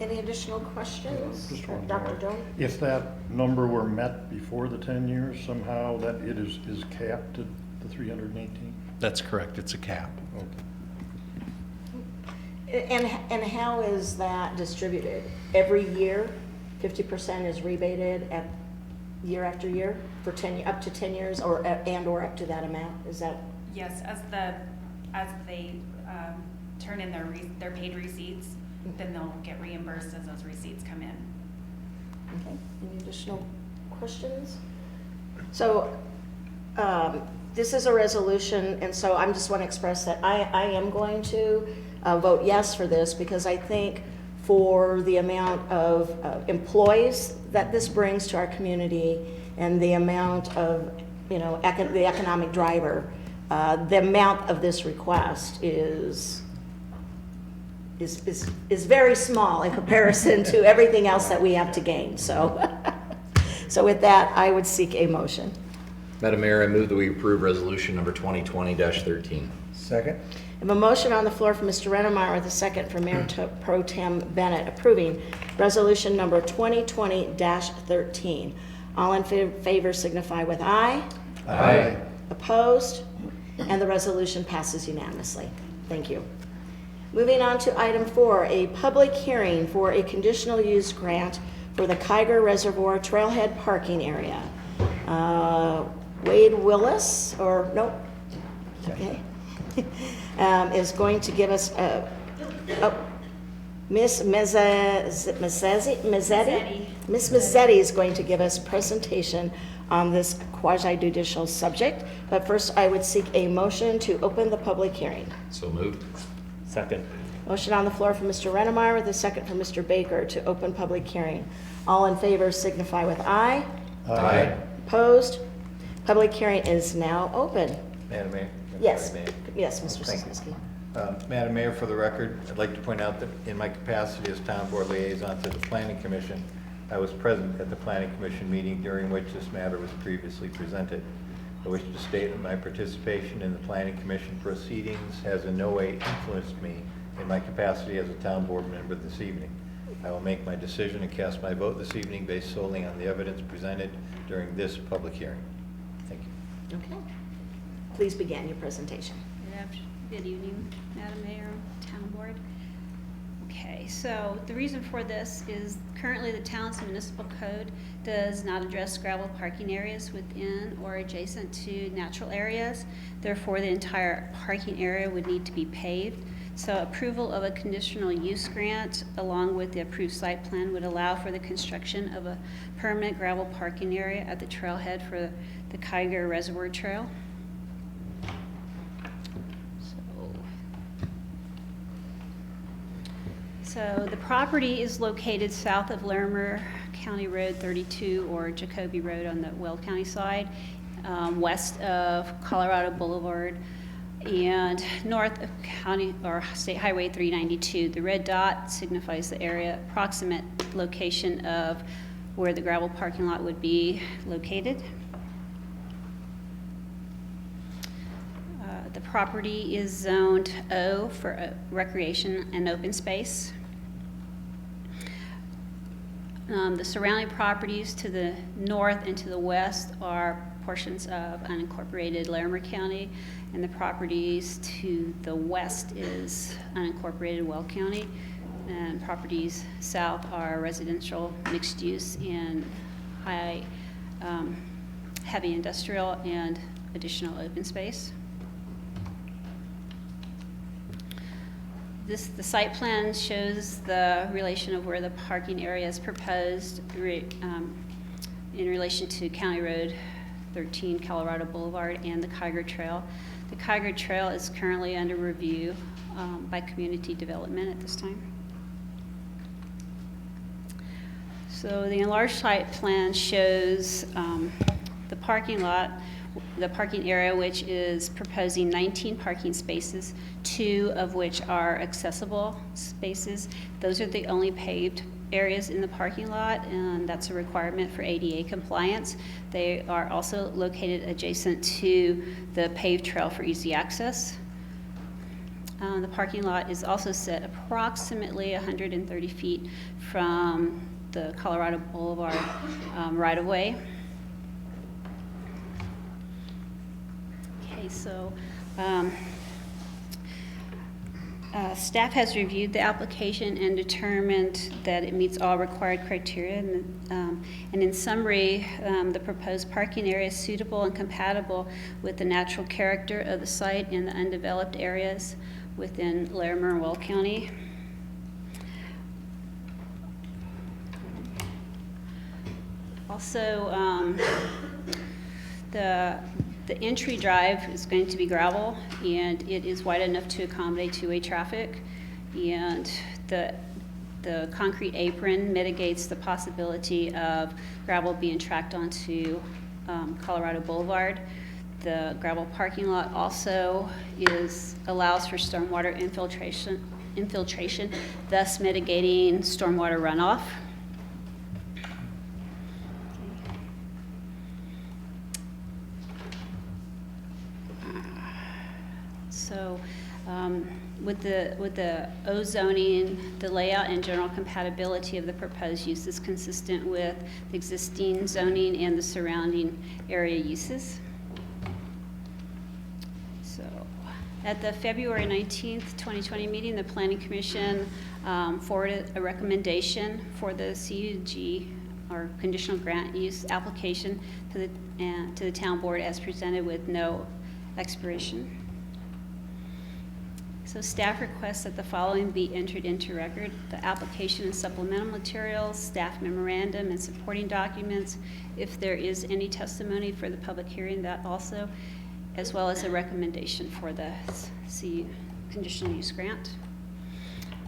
Any additional questions? Just one Dr. more. Doan? If that number were met before the 10 years, somehow that it is capped at the 318? That's correct. It's a cap. And how is that distributed? Every year, 50% is rebated at year after year for up to 10 years, or up to that amount? Is that? Yes, as they turn in their paid receipts, then they'll get reimbursed as those receipts come in. Okay. Any additional questions? So this is a resolution, and so I just want to express that I am going to vote yes for this, because I think for the amount of employees that this brings to our community and the amount of, the economic driver, the amount of this request is very small in comparison to everything else that we have to gain. So, so with that, I would seek a motion. Madam Mayor, I move that we approve resolution number 2020-13. Second? I have a motion on the floor from Mr. Rennemeyer with a second from Mayor Pro Tem Bennett approving resolution number 2020-13. All in favor signify with aye. Aye. Opposed? And the resolution passes unanimously. Thank you. Moving on to item 4, a public hearing for a conditional use grant for the Kiger Reservoir Trailhead Parking Area. Wade Willis, or nope, okay, is going to give us, Miss Mazzetti is going to give us a presentation on this quasi-judicial subject. But first, I would seek a motion to open the public hearing. So moved. Second. Motion on the floor from Mr. Rennemeyer with a second from Mr. Baker to open public hearing. All in favor signify with aye. Aye. Opposed? Public hearing is now open. Madam Mayor? I'm Yes, sorry, Mayor. yes, Mr. Thank you. Sosnowski. Madam Mayor, for the record, I'd like to point out that in my capacity as Town Board Liaison to the Planning Commission, I was present at the Planning Commission meeting during which this matter was previously presented. I wish to state that my participation in the Planning Commission proceedings has in no way influenced me in my capacity as a Town Board member this evening. I will make my decision and cast my vote this evening based solely on the evidence presented during this public hearing. Thank you. Okay. Please begin your presentation. Good evening, Madam Mayor, Town Board. Okay, so the reason for this is currently the town's municipal code does not address gravel parking areas within or adjacent to natural areas. Therefore, the entire parking area would need to be paved. So approval of a conditional use grant along with the approved site plan would allow for the construction of a permanent gravel parking area at the trailhead for the Kiger Reservoir Trail. So the property is located south of Larimer County Road 32 or Jacoby Road on the Weld County side, west of Colorado Boulevard, and north of County or State Highway 392. The red dot signifies the area approximate location of where the gravel parking lot would be located. The property is zoned O for recreation and open space. The surrounding properties to the north and to the west are portions of unincorporated Larimer County, and the properties to the west is unincorporated Weld County, and properties south are residential, mixed use, and high heavy industrial and additional open space. The site plan shows the relation of where the parking area is proposed in relation to County Road 13, Colorado Boulevard, and the Kiger Trail. The Kiger Trail is currently under review by Community Development at this time. So the enlarged site plan shows the parking lot, the parking area, which is proposing 19 parking spaces, 2 of which are accessible spaces. Those are the only paved areas in the parking lot, and that's a requirement for ADA compliance. They are also located adjacent to the paved trail for easy access. The parking lot is also set approximately 130 feet from the Colorado Boulevard right-of-way. Okay, so staff has reviewed the application and determined that it meets all required criteria. And in summary, the proposed parking area is suitable and compatible with the natural character of the site and the undeveloped areas within Larimer and Weld County. Also, the entry drive is going to be gravel, and it is wide enough to accommodate two-way traffic. And the concrete apron mitigates the possibility of gravel being tracked onto Colorado Boulevard. The gravel parking lot also allows for stormwater infiltration, thus mitigating stormwater runoff. So with the O zoning, the layout and general compatibility of the proposed use is consistent with the existing zoning and the surrounding area uses. So at the February 19th, 2020 meeting, the Planning Commission forwarded a recommendation for the CUG or conditional grant use application to the town board as presented with no expiration. So staff requests that the following be entered into record: the application and supplemental materials, staff memorandum and supporting documents, if there is any testimony for the public hearing, that also, as well as a recommendation for the conditional use grant.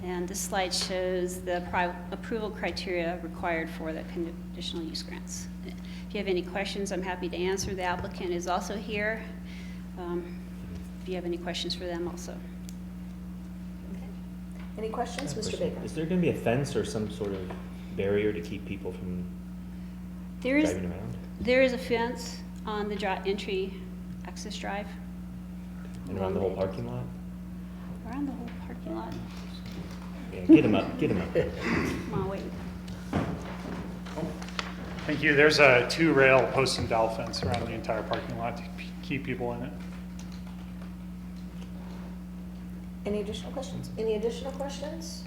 And this slide shows the approval criteria required for the conditional use grants. If you have any questions, I'm happy to answer. The applicant is also here. If you have any questions for them also. Any questions, Mr. Baker? Is there gonna be a fence or some sort of barrier to keep people from There is, driving around? there is a fence on the entry access drive. And around the whole parking lot? Around the whole parking lot. Yeah, get them up, get them up. Come on, wait. Thank you. There's a 2-rail post and dowel fence around the entire parking lot to keep people in it. Any additional questions? Any additional questions?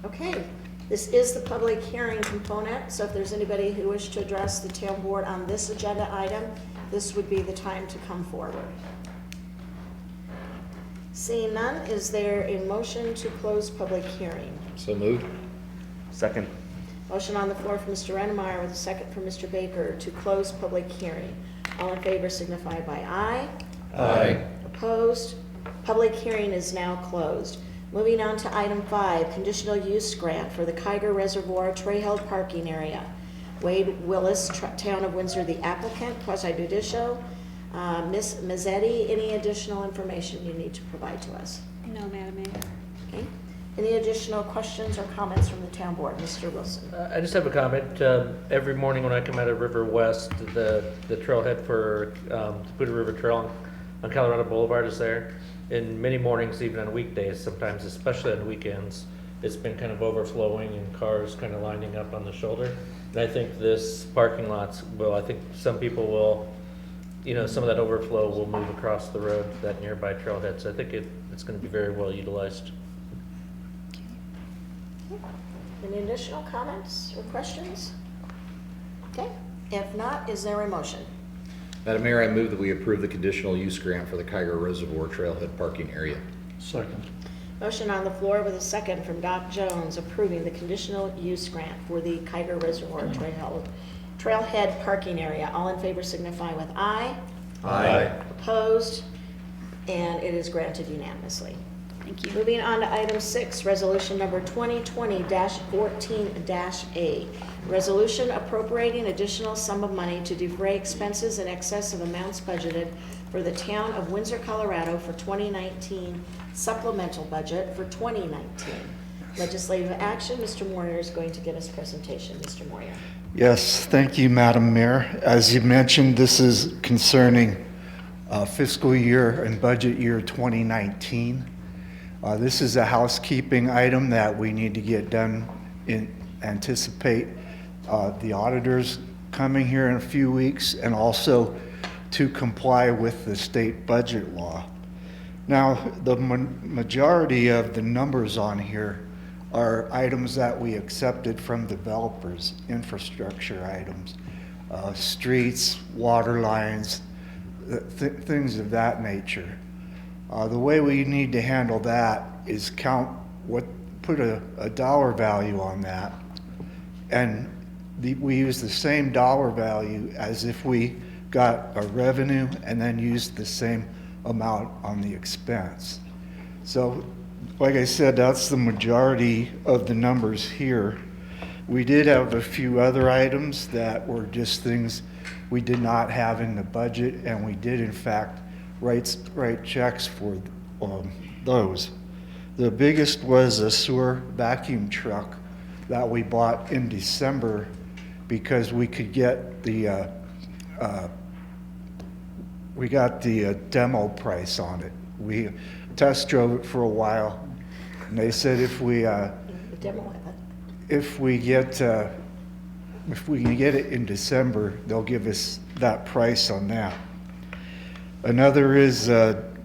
Okay, this is the public hearing component, so if there's anybody who wishes to address the town board on this agenda item, this would be the time to come forward. Seeing none, is there a motion to close public hearing? So moved. Second. Motion on the floor from Mr. Rennemeyer with a second from Mr. Baker to close public hearing. All in favor signify by aye. Aye. Opposed? Public hearing is now closed. Moving on to item 5, conditional use grant for the Kiger Reservoir Trailhead Parking Area. Wade Willis, Town of Windsor, the applicant, quasi judicial. Ms. Mazzetti, any additional information you need to provide to us? No, Madam Mayor. Okay. Any additional questions or comments from the town board? Mr. Wilson. I just have a comment. Every morning when I come out of River West, the trailhead for the Buda River Trail on Colorado Boulevard is there. In many mornings, even on weekdays, sometimes, especially on weekends, it's been kind of overflowing and cars kind of lining up on the shoulder. And I think this parking lots will, I think some people will, you know, some of that overflow will move across the road to that nearby trailhead. So I think it's going to be very well utilized. Any additional comments or questions? Okay. If not, is there a motion? Madam Mayor, I move that we approve the conditional use grant for the Kiger Reservoir Trailhead Parking Area. Second. Motion on the floor with a second from Doc Jones approving the conditional use grant for the Kiger Reservoir Trailhead Parking Area. All in favor signify with aye. Aye. Opposed? And it is granted unanimously. Thank you. Moving on to item 6, resolution number 2020-14-A. Resolution appropriating additional sum of money to defray expenses in excess of amounts budgeted for the town of Windsor, Colorado for 2019 supplemental budget for 2019. Legislative action, Mr. Moyer is going to give us presentation. Mr. Moyer. Yes, thank you, Madam Mayor. As you mentioned, this is concerning fiscal year and budget year 2019. This is a housekeeping item that we need to get done in anticipate the auditors coming here in a few weeks, and also to comply with the state budget law. Now, the majority of the numbers on here are items that we accepted from developers, infrastructure items, streets, water lines, things of that nature. The way we need to handle that is put a dollar value on that, and we use the same dollar value as if we got a revenue and then used the same amount on the expense. So, like I said, that's the majority of the numbers here. We did have a few other items that were just things we did not have in the budget, and we did in fact write checks for those. The biggest was a sewer vacuum truck that we bought in December because we could get the demo price on it. We test drove it for a while, and they said if we can get it in December, they'll give us that price on that. Another is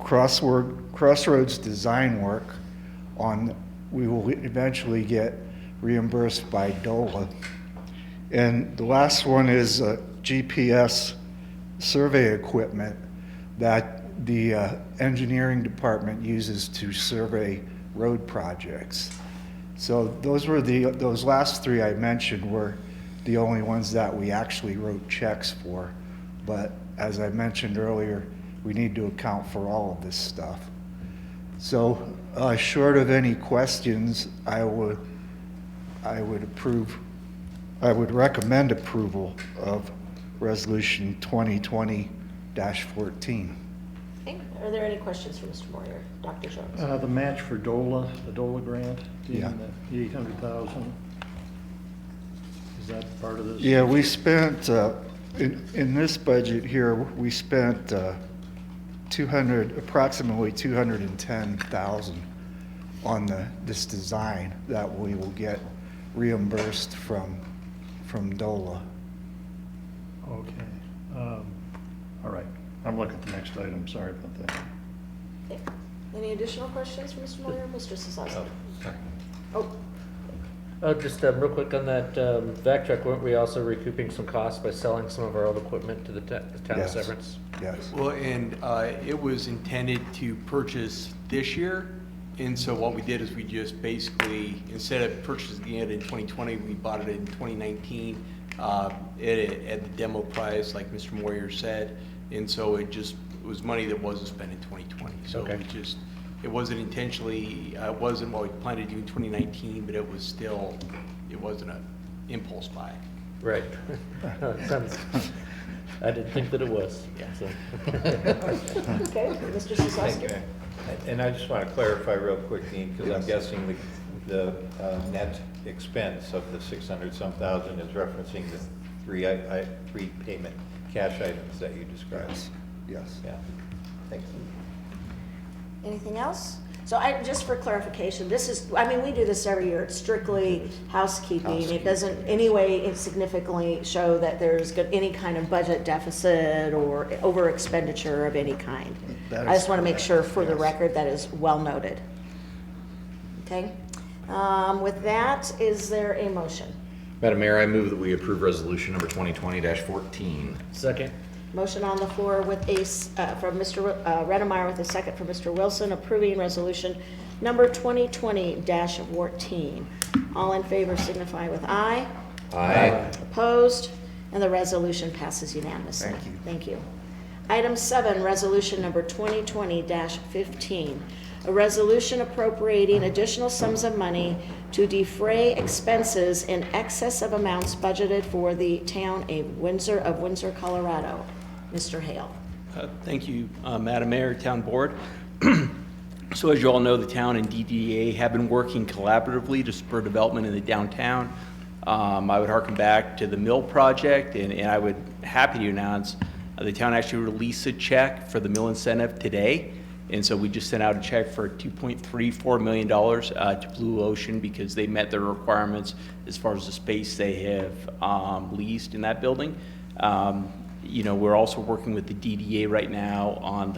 Crossroads design work on. We will eventually get reimbursed by DOLA. And the last one is GPS survey equipment that the engineering department uses to survey road projects. So those last three I mentioned were the only ones that we actually wrote checks for. But as I mentioned earlier, we need to account for all of this stuff. So, short of any questions, I would recommend approval of Resolution 2020-14. Okay, are there any questions for Mr. Moyer? Dr. Jones? The match for DOLA, the DOLA grant, Yeah. the 800,000. Is that part of this? Yeah, we spent, in this budget here, we spent approximately 210,000 on this design that we will get reimbursed from DOLA. Okay. All right. I'm looking at the next item. Sorry about that. Okay. Any additional questions for Mr. Moyer? Mr. Sosowski? Sorry. Oh, Just real quick on that vac truck, weren't we also recouping some costs by selling some of our old equipment to the town of Yes. Severance? Yes. Well, and it was intended to purchase this year, and so what we did is we just basically, instead of purchasing it in 2020, we bought it in 2019 at the demo price, like Mr. Moyer said, and so it was money that wasn't spent in 2020. So Okay. it wasn't intentionally, it wasn't what we planned to do in 2019, but it wasn't an impulse buy. Right. I didn't think that it was. Yeah. So. okay, Mr. Sosowski? And I just want to clarify real quick, Dean, because I'm guessing the net expense of the 600-some thousand is referencing the three payment cash items that you described. Yes. Yeah. Thanks. Anything else? So just for clarification, this is, I mean, we do this every year. It's strictly housekeeping. It doesn't any way significantly show that there's any kind of budget deficit or over expenditure of any kind. I just want to make sure for the record that is well noted. Okay. With that, is there a motion? Madam Mayor, I move that we approve resolution number 2020-14. Second. Motion on the floor with from Mr. Redemeyer with a second from Mr. Wilson approving resolution number 2020-14. All in favor signify with aye. Aye. Opposed? And the resolution passes unanimously. Thank you. Thank you. Item 7, resolution number 2020-15. A resolution appropriating additional sums of money to defray expenses in excess of amounts budgeted for the town of Windsor, Colorado. Mr. Hale. Thank you, Madam Mayor, Town Board. So as you all know, the town and DDA have been working collaboratively to spur development in the downtown. I would harken back to the mill project, and I would happy to announce the town actually released a check for the mill incentive today. And so we just sent out a check for $2.34 million to Blue Ocean because they met their requirements as far as the space they have leased in that building. You know, we're also working with the DDA right now on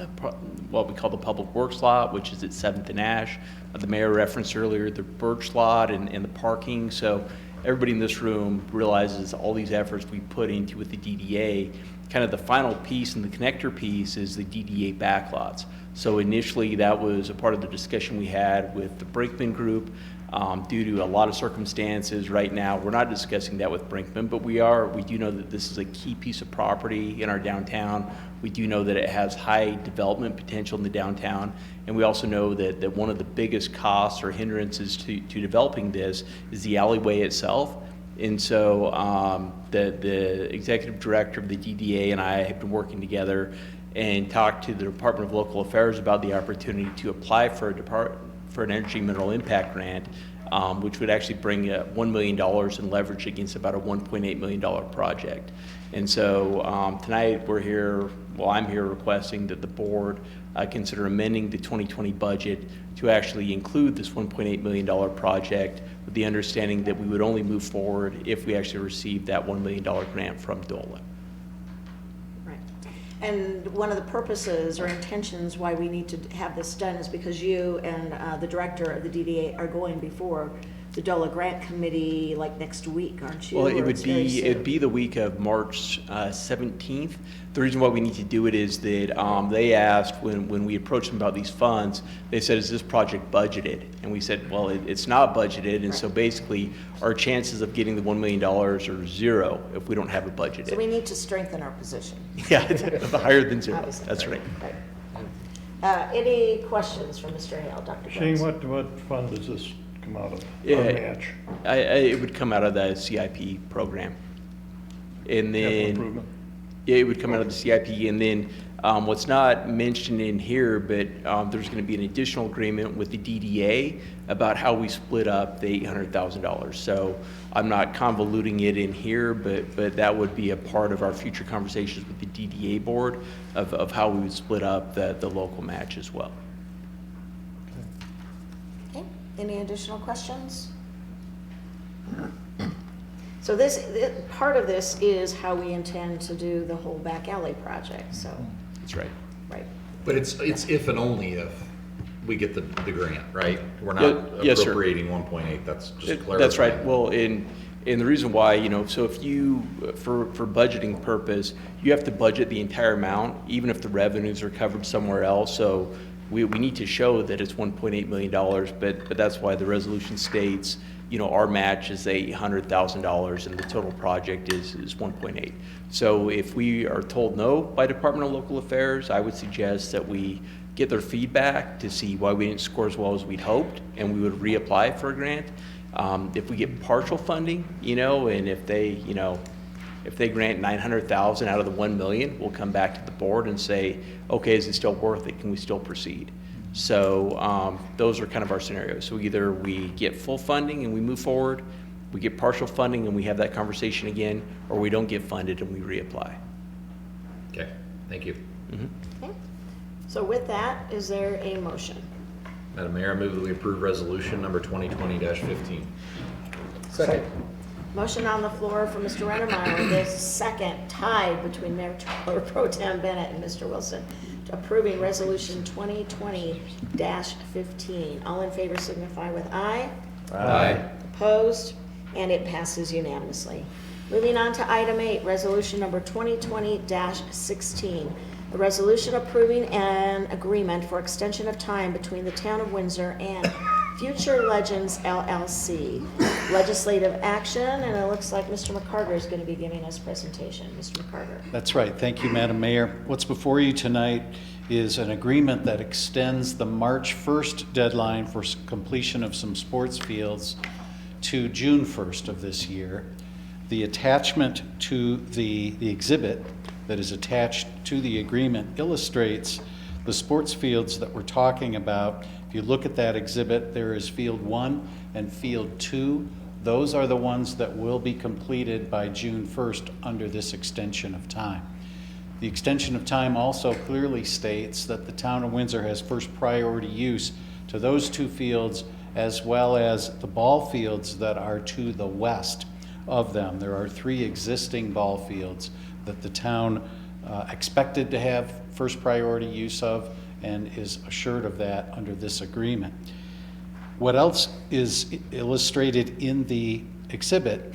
what we call the Public Works lot, which is at 7th and Ash. The mayor referenced earlier the Birch lot and the parking. So everybody in this room realizes all these efforts we put into with the DDA. Kind of the final piece and the connector piece is the DDA backlots. So initially that was a part of the discussion we had with the Brinkman Group. Due to a lot of circumstances right now, we're not discussing that with Brinkman, but we do know that this is a key piece of property in our downtown. We do know that it has high development potential in the downtown, and we also know that one of the biggest costs or hindrances to developing this is the alleyway itself. And so the executive director of the DDA and I have been working together and talked to the Department of Local Affairs about the opportunity to apply for an energy mineral impact grant, which would actually bring $1 million in leverage against about a $1.8 million project. And so tonight I'm here requesting that the board consider amending the 2020 budget to actually include this $1.8 million project with the understanding that we would only move forward if we actually received that $1 million grant from DOLA. And one of the purposes or intentions why we need to have this done is because you and the director of the DDA are going before the DOLA Grant Committee like next week, aren't you? Well, Or it's very soon? it'd be the week of March 17th. The reason why we need to do it is that they asked when we approached them about these funds, they said, is this project budgeted? And we said, well, it's not budgeted, and so basically our chances of getting the $1 million are zero if we don't have it budgeted. So we need to strengthen our position. Yeah, higher than zero. Obviously. That's right. Any questions from Mr. Hale, Dr. Shane, Jones? what fund does this come out of? Yeah, Our match? it would come out of the CIP program. And Capital then, improvement? yeah, it would come out of the CIP. And then what's not mentioned in here, but there's going to be an additional agreement with the DDA about how we split up the $800,000. So I'm not convoluting it in here, but that would be a part of our future conversations with the DDA board of how we would split up the local match as well. Okay, any additional questions? So part of this is how we intend to do the whole back alley project, so, That's right. right. But it's if and only if we get the grant, right? We're Yeah, not yes, sir. appropriating 1.8, that's just clarifying. That's right. Well, and the reason why, so if you, for budgeting purpose, you have to budget the entire amount, even if the revenues are covered somewhere else. So we need to show that it's $1.8 million, but that's why the resolution states, our match is $800,000 and the total project is 1.8. So if we are told no by Department of Local Affairs, I would suggest that we get their feedback to see why we didn't score as well as we'd hoped, and we would reapply for a grant. If we get partial funding, and if they grant $900,000 out of the $1 million, we'll come back to the board and say, okay, is it still worth it? Can we still proceed? So those are kind of our scenarios. So either we get full funding and we move forward, we get partial funding and we have that conversation again, or we don't get funded and we reapply. Okay, thank you. Okay. So with that, is there a motion? Madam Mayor, I move that we approve resolution number 2020-15. Second. Motion on the floor from Mr. Rennemeyer, the second tied between Mayor Pro Tem Bennett and Mr. Wilson, approving resolution 2020-15. All in favor signify with aye. Aye. Opposed? And it passes unanimously. Moving on to item 8, resolution number 2020-16. A resolution approving an agreement for extension of time between the Town of Windsor and Future Legends LLC. Legislative action, and it looks like Mr. McCarter is going to be giving us presentation. Mr. McCarter. That's right. Thank you, Madam Mayor. What's before you tonight is an agreement that extends the March 1st deadline for completion of some sports fields to June 1st of this year. The attachment to the exhibit that is attached to the agreement illustrates the sports fields that we're talking about. If you look at that exhibit, there is Field 1 and Field 2. Those are the ones that will be completed by June 1st under this extension of time. The extension of time also clearly states that the Town of Windsor has first priority use to those two fields as well as the ball fields that are to the west of them. There are 3 existing ball fields that the town expected to have first priority use of and is assured of that under this agreement. What else is illustrated in the exhibit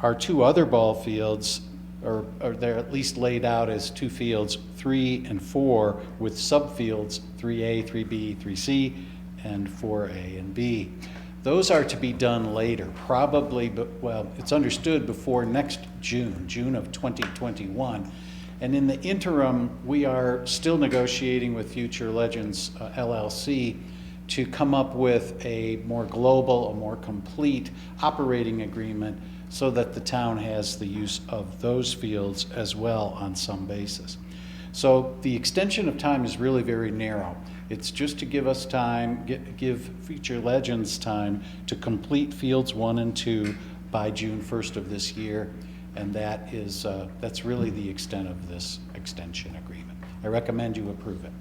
are 2 other ball fields, or they're at least laid out as 2 fields, 3 and 4, with subfields 3A, 3B, 3C, and 4A and B. Those are to be done later, probably, well, it's understood before next June of 2021. And in the interim, we are still negotiating with Future Legends LLC to come up with a more global, a more complete operating agreement so that the town has the use of those fields as well on some basis. So the extension of time is really very narrow. It's just to give us time, give Future Legends time to complete Fields 1 and 2 by June 1st of this year, and that's really the extent of this extension agreement. I recommend you approve it.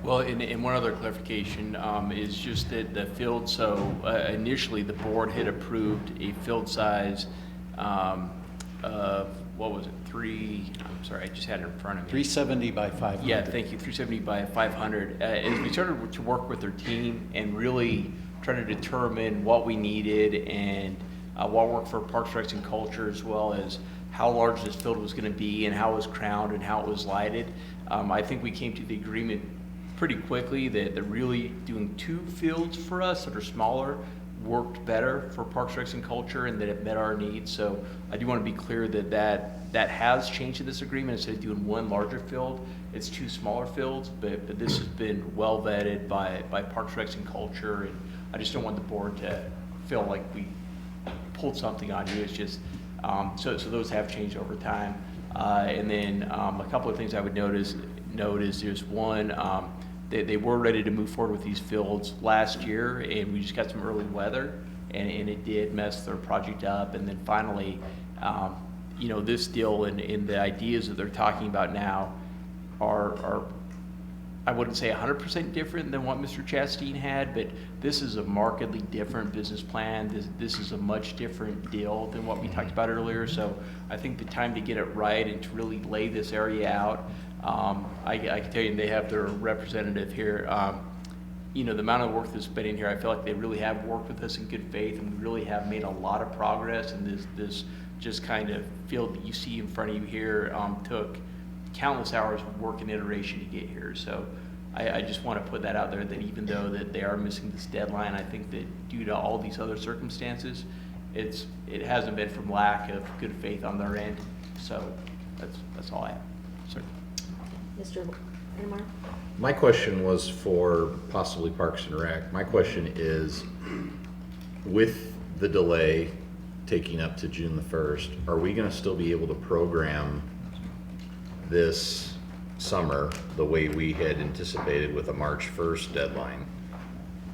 Well, and one other clarification is just that the field, so initially the board had approved a field size of, what was it, I'm sorry, I just had it in front of me. 370 by 500. Yeah, thank you, 370 by 500. As we started to work with their team and really try to determine what we needed and what worked for Parks, Recs, and Culture, as well as how large this field was going to be and how it was crowned and how it was lighted, I think we came to the agreement pretty quickly that they're really doing 2 fields for us that are smaller worked better for Parks, Recs, and Culture and that it met our needs. So I do want to be clear that has changed in this agreement. Instead of doing one larger field, it's 2 smaller fields, but this has been well vetted by Parks, Recs, and Culture, and I just don't want the board to feel like we pulled something on you. It's just, so those have changed over time. And then a couple of things I would note is there's one, they were ready to move forward with these fields last year, and we just got some early weather, and it did mess their project up. And then finally, you know, this deal and the ideas that they're talking about now are I wouldn't say 100% different than what Mr. Chastain had, but this is a markedly different business plan. This is a much different deal than what we talked about earlier. So I think the time to get it right and to really lay this area out, I can tell you they have their representative here. You know, the amount of work that's been in here, I feel like they really have worked with us in good faith, and we really have made a lot of progress. And this just kind of field that you see in front of you here took countless hours of work and iteration to get here. So I just want to put that out there, that even though that they are missing this deadline, I think that due to all these other circumstances, it hasn't been from lack of good faith on their end. So that's all I have. Sir. Mr. Engelmeyer? My question was for possibly Parks and Rec. My question is, with the delay taking up to June the 1st, are we going to still be able to program this summer the way we had anticipated with a March 1st deadline?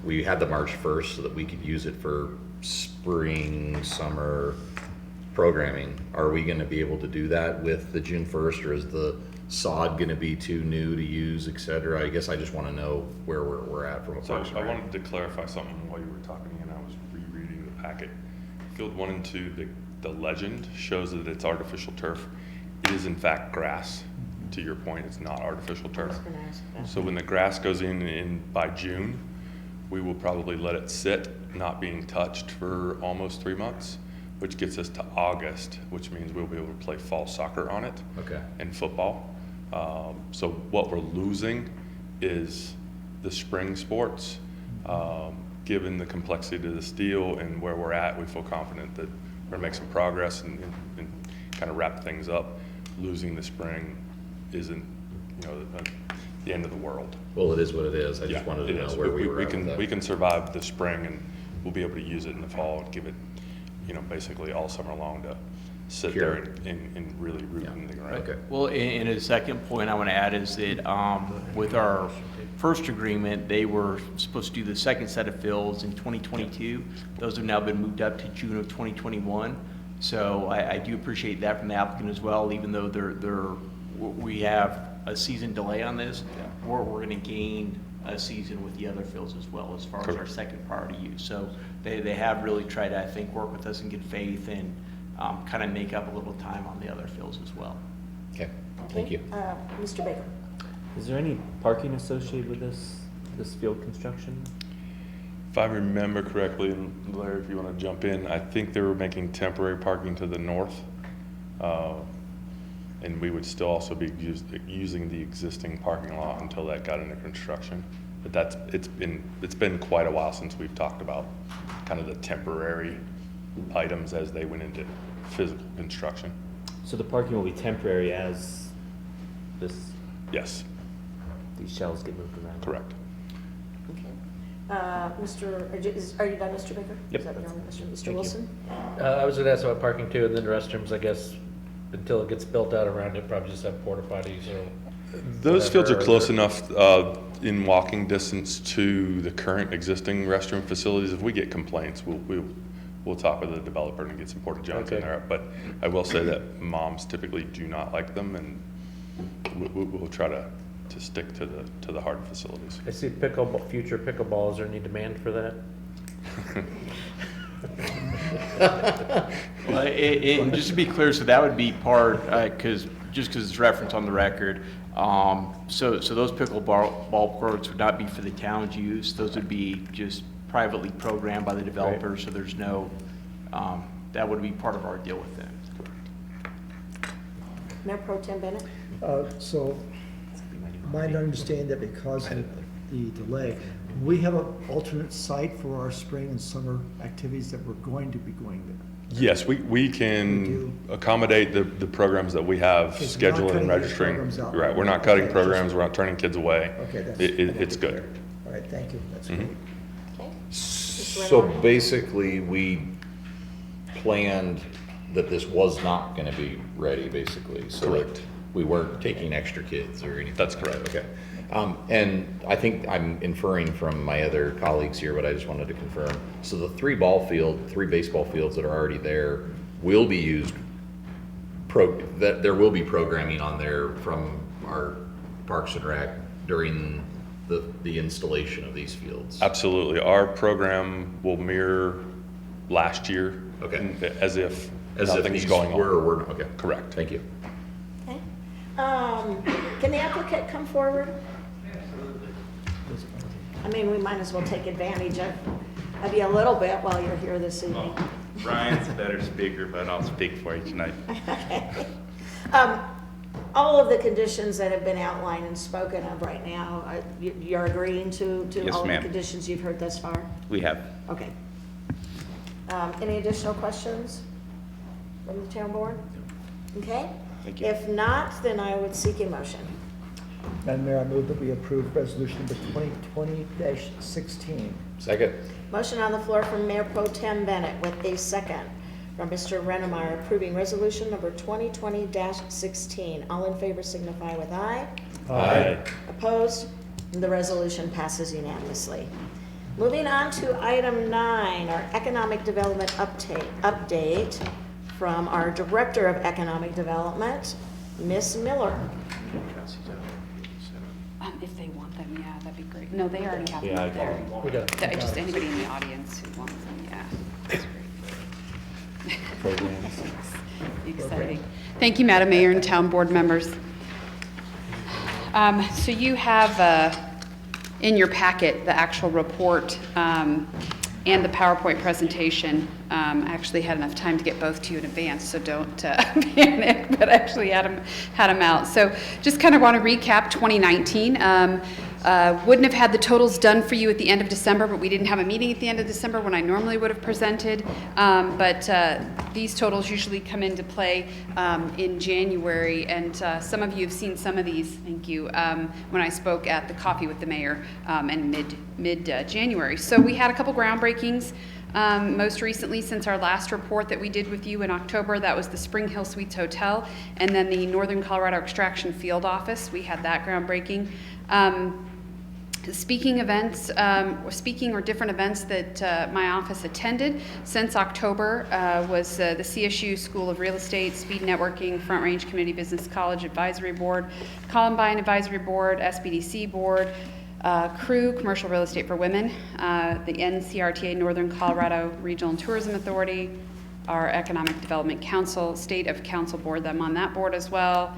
We had the March 1st so that we could use it for spring, summer programming. Are we going to be able to do that with the June 1st, or is the sod going to be too new to use, et cetera? I guess I just want to know where we're at from a Parks and I Rec. wanted to clarify something while you were talking, and I was rereading the packet. Field 1 and 2, the legend shows that it's artificial turf. It is in fact grass. To your point, it's not artificial turf. So when the grass goes in by June, we will probably let it sit, not being touched, for almost 3 months, which gets us to August, which means we'll be able to play fall soccer on it. Okay. And football. So what we're losing is the spring sports. Given the complexity of this deal and where we're at, we feel confident that we're gonna make some progress and kind of wrap things up. Losing the spring isn't, you know, the end of the world. Well, it is what it is. I just wanted to know where we were at with that. We can survive the spring, and we'll be able to use it in the fall and give it, you know, basically all summer long to sit there and really root in the ground. Okay. Well, and a second point I want to add is that with our first agreement, they were supposed to do the second set of fields in 2022. Those have now been moved up to June of 2021. So I do appreciate that from the applicant as well, even though we have a season delay on this. We're going to gain a season with the other fields as well, as far as our second priority use. So they have really tried to, I think, work with us in good faith and kind of make up a little time on the other fields as well. Okay, thank you. Mr. Baker? Is there any parking associated with this field construction? If I remember correctly, and Larry, if you want to jump in, I think they were making temporary parking to the north. And we would still also be using the existing parking lot until that got into construction. But it's been quite a while since we've talked about kind of the temporary items as they went into physical construction. So the parking will be temporary as this? Yes. These shells get moved around? Correct. Are you done, Mr. Baker? Yep. Is that your only question? Mr. Wilson? I was gonna ask about parking too, and then restrooms, I guess, until it gets built out around it, probably just have porta potties or. Those fields are whatever. close enough in walking distance to the current existing restroom facilities. If we get complaints, we'll talk with the developer and get some porta johns in there. But I will say that moms typically do not like them, and we'll try to stick to the hard facilities. I see future pickleball. Is there any demand for that? Well, and just to be clear, so that would be part, because it's referenced on the record. So those pickleball courts would not be for the town's use. Those would be just privately programmed by the developer. Right. So there's no, that would be part of our deal with them. Mayor Pro Tem Bennett? So, my understanding that because of the delay, We have an alternate site for our spring and summer activities that we're going to be going there. Yes, we can accommodate the programs that we have Okay, so we're not scheduling and cutting these registering. programs out. Right, we're not cutting Okay, programs, we're not turning kids away. Okay, that's. It's good. All right, thank you, that's Mhm. great. Okay. So basically, we planned that this was not gonna be ready, basically, so that Correct. we weren't taking extra kids or anything. That's like that. correct. Okay. And I think I'm inferring from my other colleagues here, but I just wanted to confirm. So the three baseball fields that are already there will be used, that there will be programming on there from our Parks and Rec during the installation of these fields. Absolutely. Our program will mirror last year. Okay. As if As if nothing's these going on. were or weren't, okay. Correct. Thank you. Okay. Can the applicant come forward? I mean, we might as well take advantage of you a little bit while you're here this evening. Ryan's a better speaker, but I'll speak for you tonight. Okay. All of the conditions that have been outlined and spoken of right now, you're agreeing to Yes, all of the ma'am. conditions you've heard thus far? We have. Okay. Any additional questions from the town board? Okay. Thank you. If not, then I would seek a motion. Madam Mayor, I move that we approve resolution number 2020-16. Second. Motion on the floor from Mayor Pro Tem Bennett with a second from Mr. Rennemeyer approving resolution number 2020-16. All in favor signify with aye. Aye. Opposed? The resolution passes unanimously. Moving on to item 9, our economic development update from our Director of Economic Development, Ms. Miller. If they want them, yeah, that'd be great. No, they already have Yeah, them I up there. We got it. Just anybody in the audience who wants them, yeah. That's great. Programs. Exciting. Thank you, Madam Mayor and town board members. So you have in your packet the actual report and the PowerPoint presentation. I actually had enough time to get both to you in advance, so don't panic, but I actually had them out. So just kind of want to recap 2019. Wouldn't have had the totals done for you at the end of December, but we didn't have a meeting at the end of December when I normally would have presented. But these totals usually come into play in January, and some of you have seen some of these, thank you, when I spoke at the Coffee with the Mayor in mid-January. So we had a couple groundbreakings. Most recently, since our last report that we did with you in October, that was the Spring Hill Suites Hotel, and then the Northern Colorado Extraction Field Office. We had that groundbreaking. Speaking or different events that my office attended since October was the CSU School of Real Estate, Speed Networking, Front Range Community Business College Advisory Board, Columbine Advisory Board, SBDC Board, CREW, Commercial Real Estate for Women, the NCRTA, Northern Colorado Regional and Tourism Authority, our Economic Development Council, State of Council Board, I'm on that board as well.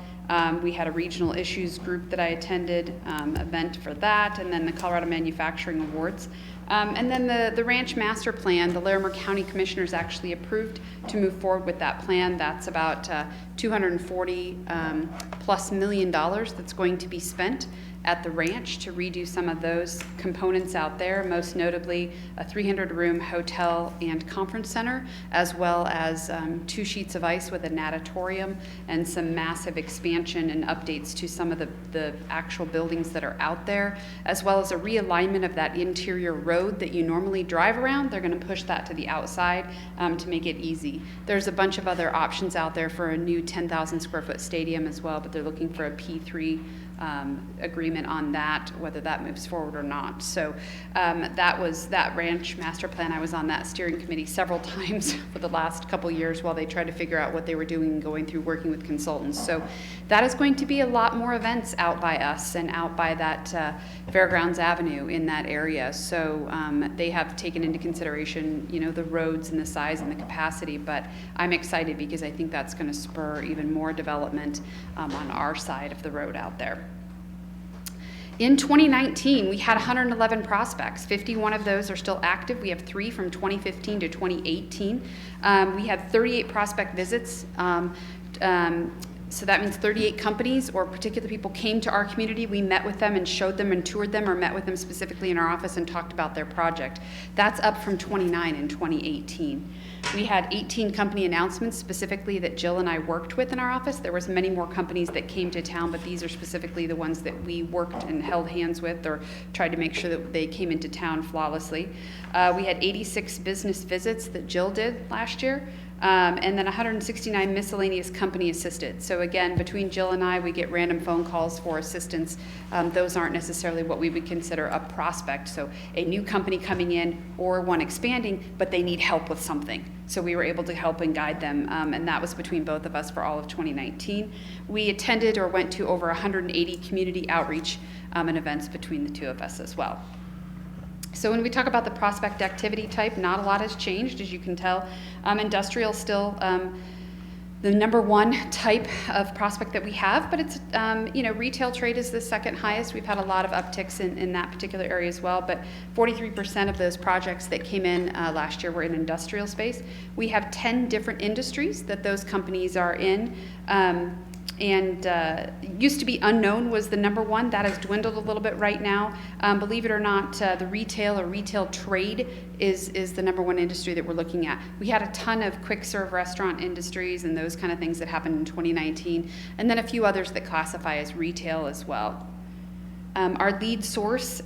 We had a regional issues group that I attended, event for that, and then the Colorado Manufacturing Awards. And then the Ranch Master Plan, the Larimer County Commissioners actually approved to move forward with that plan. That's about $240 plus million that's going to be spent at the ranch to redo some of those components out there, most notably a 300-room hotel and conference center, as well as 2 sheets of ice with a natatorium and some massive expansion and updates to some of the actual buildings that are out there, as well as a realignment of that interior road that you normally drive around. They're going to push that to the outside to make it easy. There's a bunch of other options out there for a new 10,000 square foot stadium as well, but they're looking for a P3 agreement on that, whether that moves forward or not. So that was that ranch master plan. I was on that steering committee several times for the last couple years while they tried to figure out what they were doing and going through working with consultants. So that is going to be a lot more events out by us and out by that Fairgrounds Avenue in that area. So they have taken into consideration, you know, the roads and the size and the capacity, but I'm excited because I think that's going to spur even more development on our side of the road out there. In 2019, we had 111 prospects. 51 of those are still active. We have 3 from 2015 to 2018. We had 38 prospect visits. So that means 38 companies or particular people came to our community. We met with them and showed them and toured them, or met with them specifically in our office and talked about their project. That's up from 29 in 2018. We had 18 company announcements specifically that Jill and I worked with in our office. There was many more companies that came to town, but these are specifically the ones that we worked and held hands with or tried to make sure that they came into town flawlessly. We had 86 business visits that Jill did last year. And then 169 miscellaneous company assisted. So again, between Jill and I, we get random phone calls for assistance. Those aren't necessarily what we would consider a prospect. So a new company coming in or one expanding, but they need help with something. So we were able to help and guide them, and that was between both of us for all of 2019. We attended or went to over 180 community outreach and events between the two of us as well. So when we talk about the prospect activity type, not a lot has changed, as you can tell. Industrial still the number one type of prospect that we have, but it's, retail trade is the second highest. We've had a lot of upticks in that particular area as well, but 43% of those projects that came in last year were in industrial space. We have 10 different industries that those companies are in. Used to be unknown was the number one. That has dwindled a little bit right now. Believe it or not, the retail or retail trade is the number one industry that we're looking at. We had a ton of quick serve restaurant industries and those kind of things that happened in 2019, and then a few others that classify as retail as well. Our lead source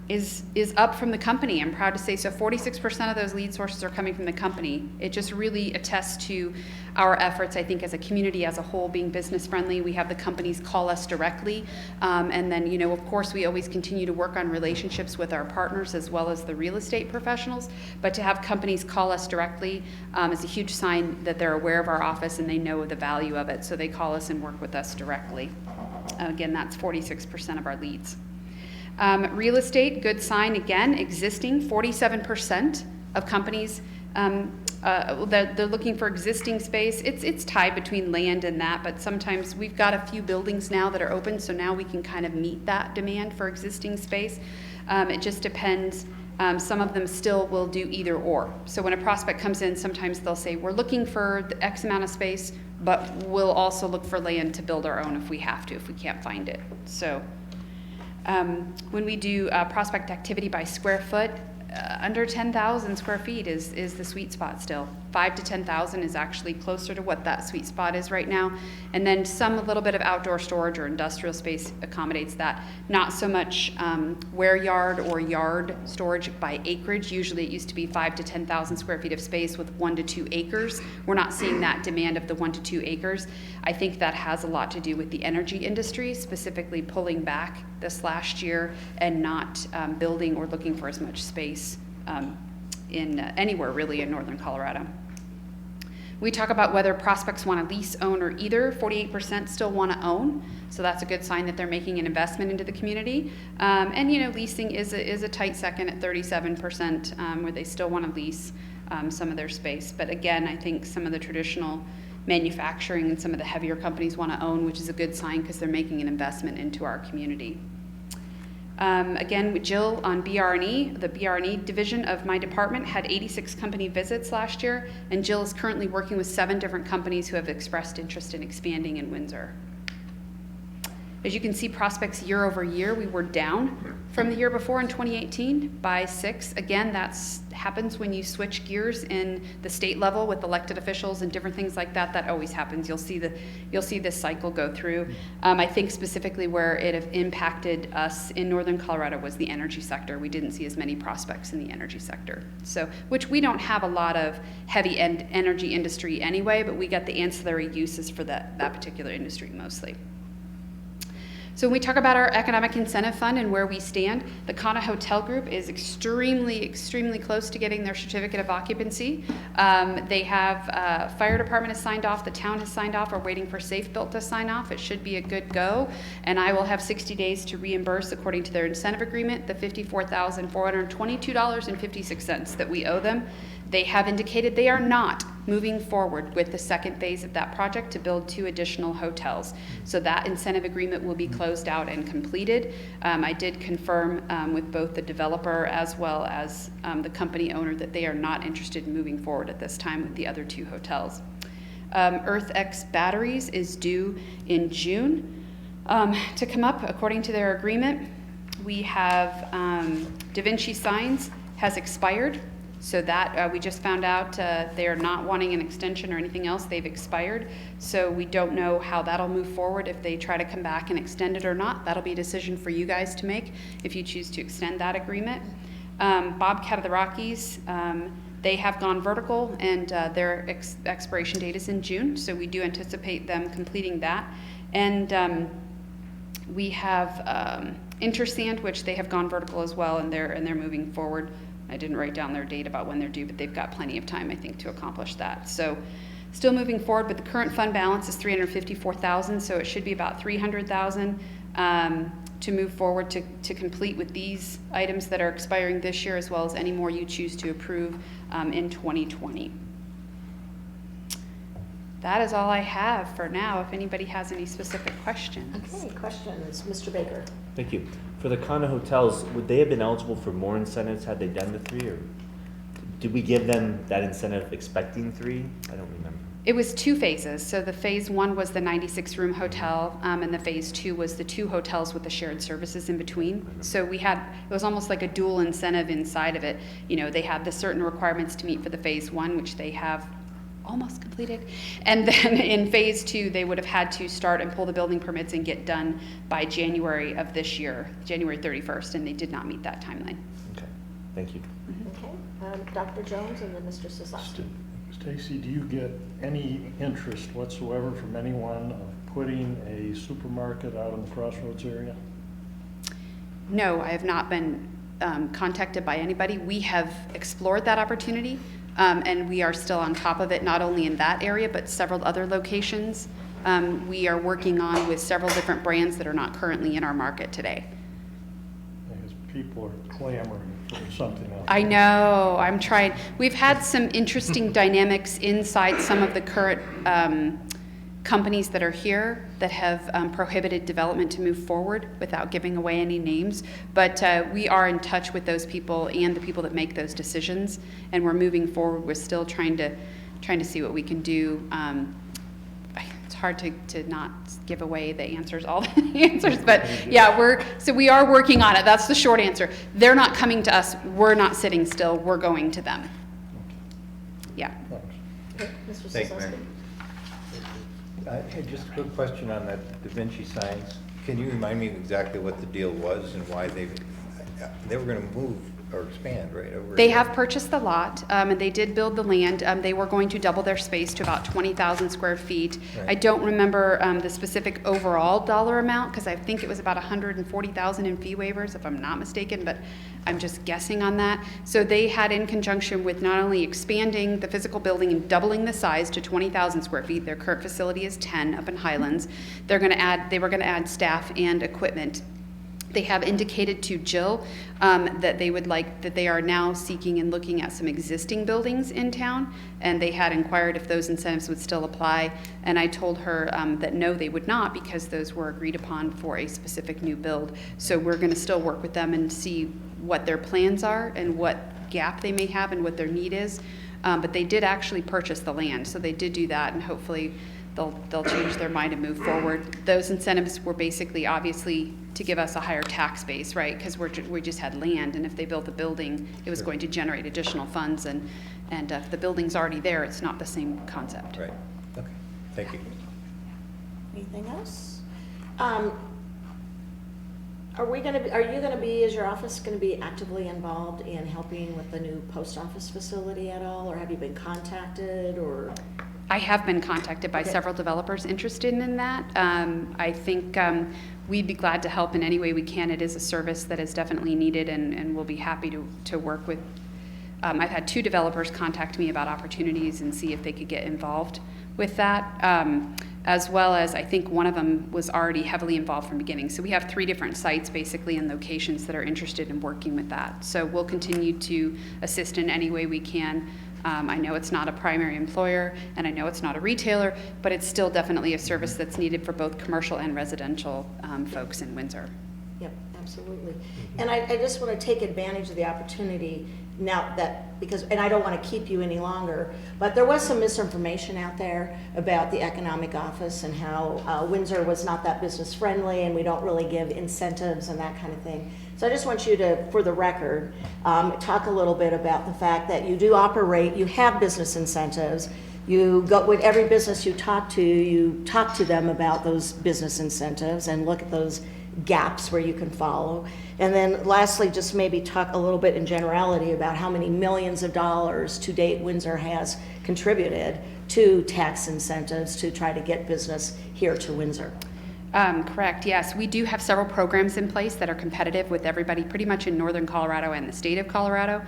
is up from the company, I'm proud to say. So 46% of those lead sources are coming from the company. It just really attests to our efforts, I think, as a community as a whole, being business friendly. We have the companies call us directly. And then, of course, we always continue to work on relationships with our partners as well as the real estate professionals. But to have companies call us directly is a huge sign that they're aware of our office and they know the value of it. So they call us and work with us directly. Again, that's 46% of our leads. Real estate, good sign again, existing, 47% of companies, they're looking for existing space. It's tied between land and that, but sometimes we've got a few buildings now that are open, so now we can kind of meet that demand for existing space. It just depends. Some of them still will do either or. So when a prospect comes in, sometimes they'll say, we're looking for the X amount of space, but we'll also look for land to build our own if we have to, if we can't find it. So when we do prospect activity by square foot, under 10,000 square feet is the sweet spot still. 5 to 10,000 is actually closer to what that sweet spot is right now. And then a little bit of outdoor storage or industrial space accommodates that. Not so much warehouse or yard storage by acreage. Usually it used to be 5 to 10,000 square feet of space with 1 to 2 acres. We're not seeing that demand of the 1 to 2 acres. I think that has a lot to do with the energy industry, specifically pulling back this last year and not building or looking for as much space in anywhere really in northern Colorado. We talk about whether prospects want to lease, own, or either. 48% still want to own, so that's a good sign that they're making an investment into the community. Leasing is a tight second at 37%, where they still want to lease some of their space. But again, I think some of the traditional manufacturing and some of the heavier companies want to own, which is a good sign because they're making an investment into our community. Again, with Jill on BR&E, the BR&E division of my department had 86 company visits last year, and Jill is currently working with 7 different companies who have expressed interest in expanding in Windsor. As you can see, prospects year over year, we were down from the year before in 2018 by 6. Again, that happens when you switch gears in the state level with elected officials and different things like that. That always happens. You'll see this cycle go through. I think specifically where it have impacted us in northern Colorado was the energy sector. We didn't see as many prospects in the energy sector. So, which we don't have a lot of heavy energy industry anyway, but we got the ancillary uses for that particular industry mostly. So when we talk about our economic incentive fund and where we stand, the Kana Hotel Group is extremely, extremely close to getting their certificate of occupancy. They have, fire department has signed off, the town has signed off, we're waiting for Safe Built to sign off. It should be a good go. And I will have 60 days to reimburse, according to their incentive agreement, the $54,422.56 that we owe them. They have indicated they are not moving forward with the second phase of that project to build 2 additional hotels. So that incentive agreement will be closed out and completed. I did confirm with both the developer as well as the company owner that they are not interested in moving forward at this time with the other 2 hotels. EarthX Batteries is due in June to come up according to their agreement. We have Da Vinci Signs has expired, so that we just found out they are not wanting an extension or anything else. They've expired, so we don't know how that'll move forward, if they try to come back and extend it or not. That'll be a decision for you guys to make if you choose to extend that agreement. Bobcat of the Rockies, they have gone vertical, and their expiration date is in June, so we do anticipate them completing that. And we have Intersand, which they have gone vertical as well, and they're moving forward. I didn't write down their date about when they're due, but they've got plenty of time, I think, to accomplish that. So still moving forward, but the current fund balance is $354,000, so it should be about $300,000 to move forward to complete with these items that are expiring this year, as well as any more you choose to approve in 2020. That is all I have for now, if anybody has any specific questions. Okay, questions, Mr. Baker? Thank you. For the condo hotels, would they have been eligible for more incentives had they done the 3, or did we give them that incentive expecting 3? I don't remember. It was 2 phases. So the phase 1 was the 96-room hotel, and the phase 2 was the 2 hotels with the shared services in between. So it was almost like a dual incentive inside of it. You know, they had the certain requirements to meet for the phase 1, which they have almost completed. And then in phase 2, they would have had to start and pull the building permits and get done by January of this year, January 31st, and they did not meet that timeline. Okay, thank you. Okay, Dr. Jones and then Mr. Sosowski. Stacy, do you get any interest whatsoever from anyone of putting a supermarket out in the Crossroads area? No, I have not been contacted by anybody. We have explored that opportunity, and we are still on top of it, not only in that area, but several other locations. We are working on with several different brands that are not currently in our market today. Because people are clamoring for something else. I know, I'm trying. We've had some interesting dynamics inside some of the current companies that are here that have prohibited development to move forward without giving away any names. But we are in touch with those people and the people that make those decisions, and we're moving forward. We're still trying to see what we can do. It's hard to not give away the answers, all the answers, but yeah, we are working on it. That's the short answer. They're not coming to us. We're not sitting still. We're going to them. Yeah. Okay, Mr. Thank you, Sosowski. Mayor. I had just a quick question on that Da Vinci Signs. Can you remind me exactly what the deal was and why they were going to move or expand, right? They have purchased the lot, and they did build the land. They were going to double their space to about 20,000 square feet. Right. I don't remember the specific overall dollar amount, because I think it was about 140,000 in fee waivers, if I'm not mistaken, but I'm just guessing on that. So they had, in conjunction with not only expanding the physical building and doubling the size to 20,000 square feet, their current facility is 10 up in Highlands. They were going to add staff and equipment. They have indicated to Jill that they are now seeking and looking at some existing buildings in town, and they had inquired if those incentives would still apply, and I told her that no, they would not, because those were agreed upon for a specific new build. So we're going to still work with them and see what their plans are and what gap they may have and what their need is. But they did actually purchase the land, so they did do that, and hopefully they'll change their mind and move forward. Those incentives were basically, obviously, to give us a higher tax base, right? Because we just had land, and if they built the building, it was going to generate additional funds, and if the building's already there, it's not the same concept. Right. Okay. Thank you. Anything else? Are you going to be, is your office going to be actively involved in helping with the new post office facility at all, or have you been contacted, or? I have been contacted by Okay. several developers interested in that. I think we'd be glad to help in any way we can. It is a service that is definitely needed, and we'll be happy to work with. I've had 2 developers contact me about opportunities and see if they could get involved with that, as well as I think one of them was already heavily involved from the beginning. So we have 3 different sites basically and locations that are interested in working with that. So we'll continue to assist in any way we can. I know it's not a primary employer, and I know it's not a retailer, but it's still definitely a service that's needed for both commercial and residential folks in Windsor. Yep, absolutely. And I just want to take advantage of the opportunity now that, because, and I don't want to keep you any longer, but there was some misinformation out there about the economic office and how Windsor was not that business friendly and we don't really give incentives and that kind of thing. So I just want you to, for the record, talk a little bit about the fact that you do operate, you have business incentives. You go with every business you talk to them about those business incentives and look at those gaps where you can follow. And then lastly, just maybe talk a little bit in generality about how many millions of dollars to date Windsor has contributed to tax incentives to try to get business here to Windsor. Correct, yes. We do have several programs in place that are competitive with everybody pretty much in northern Colorado and the state of Colorado.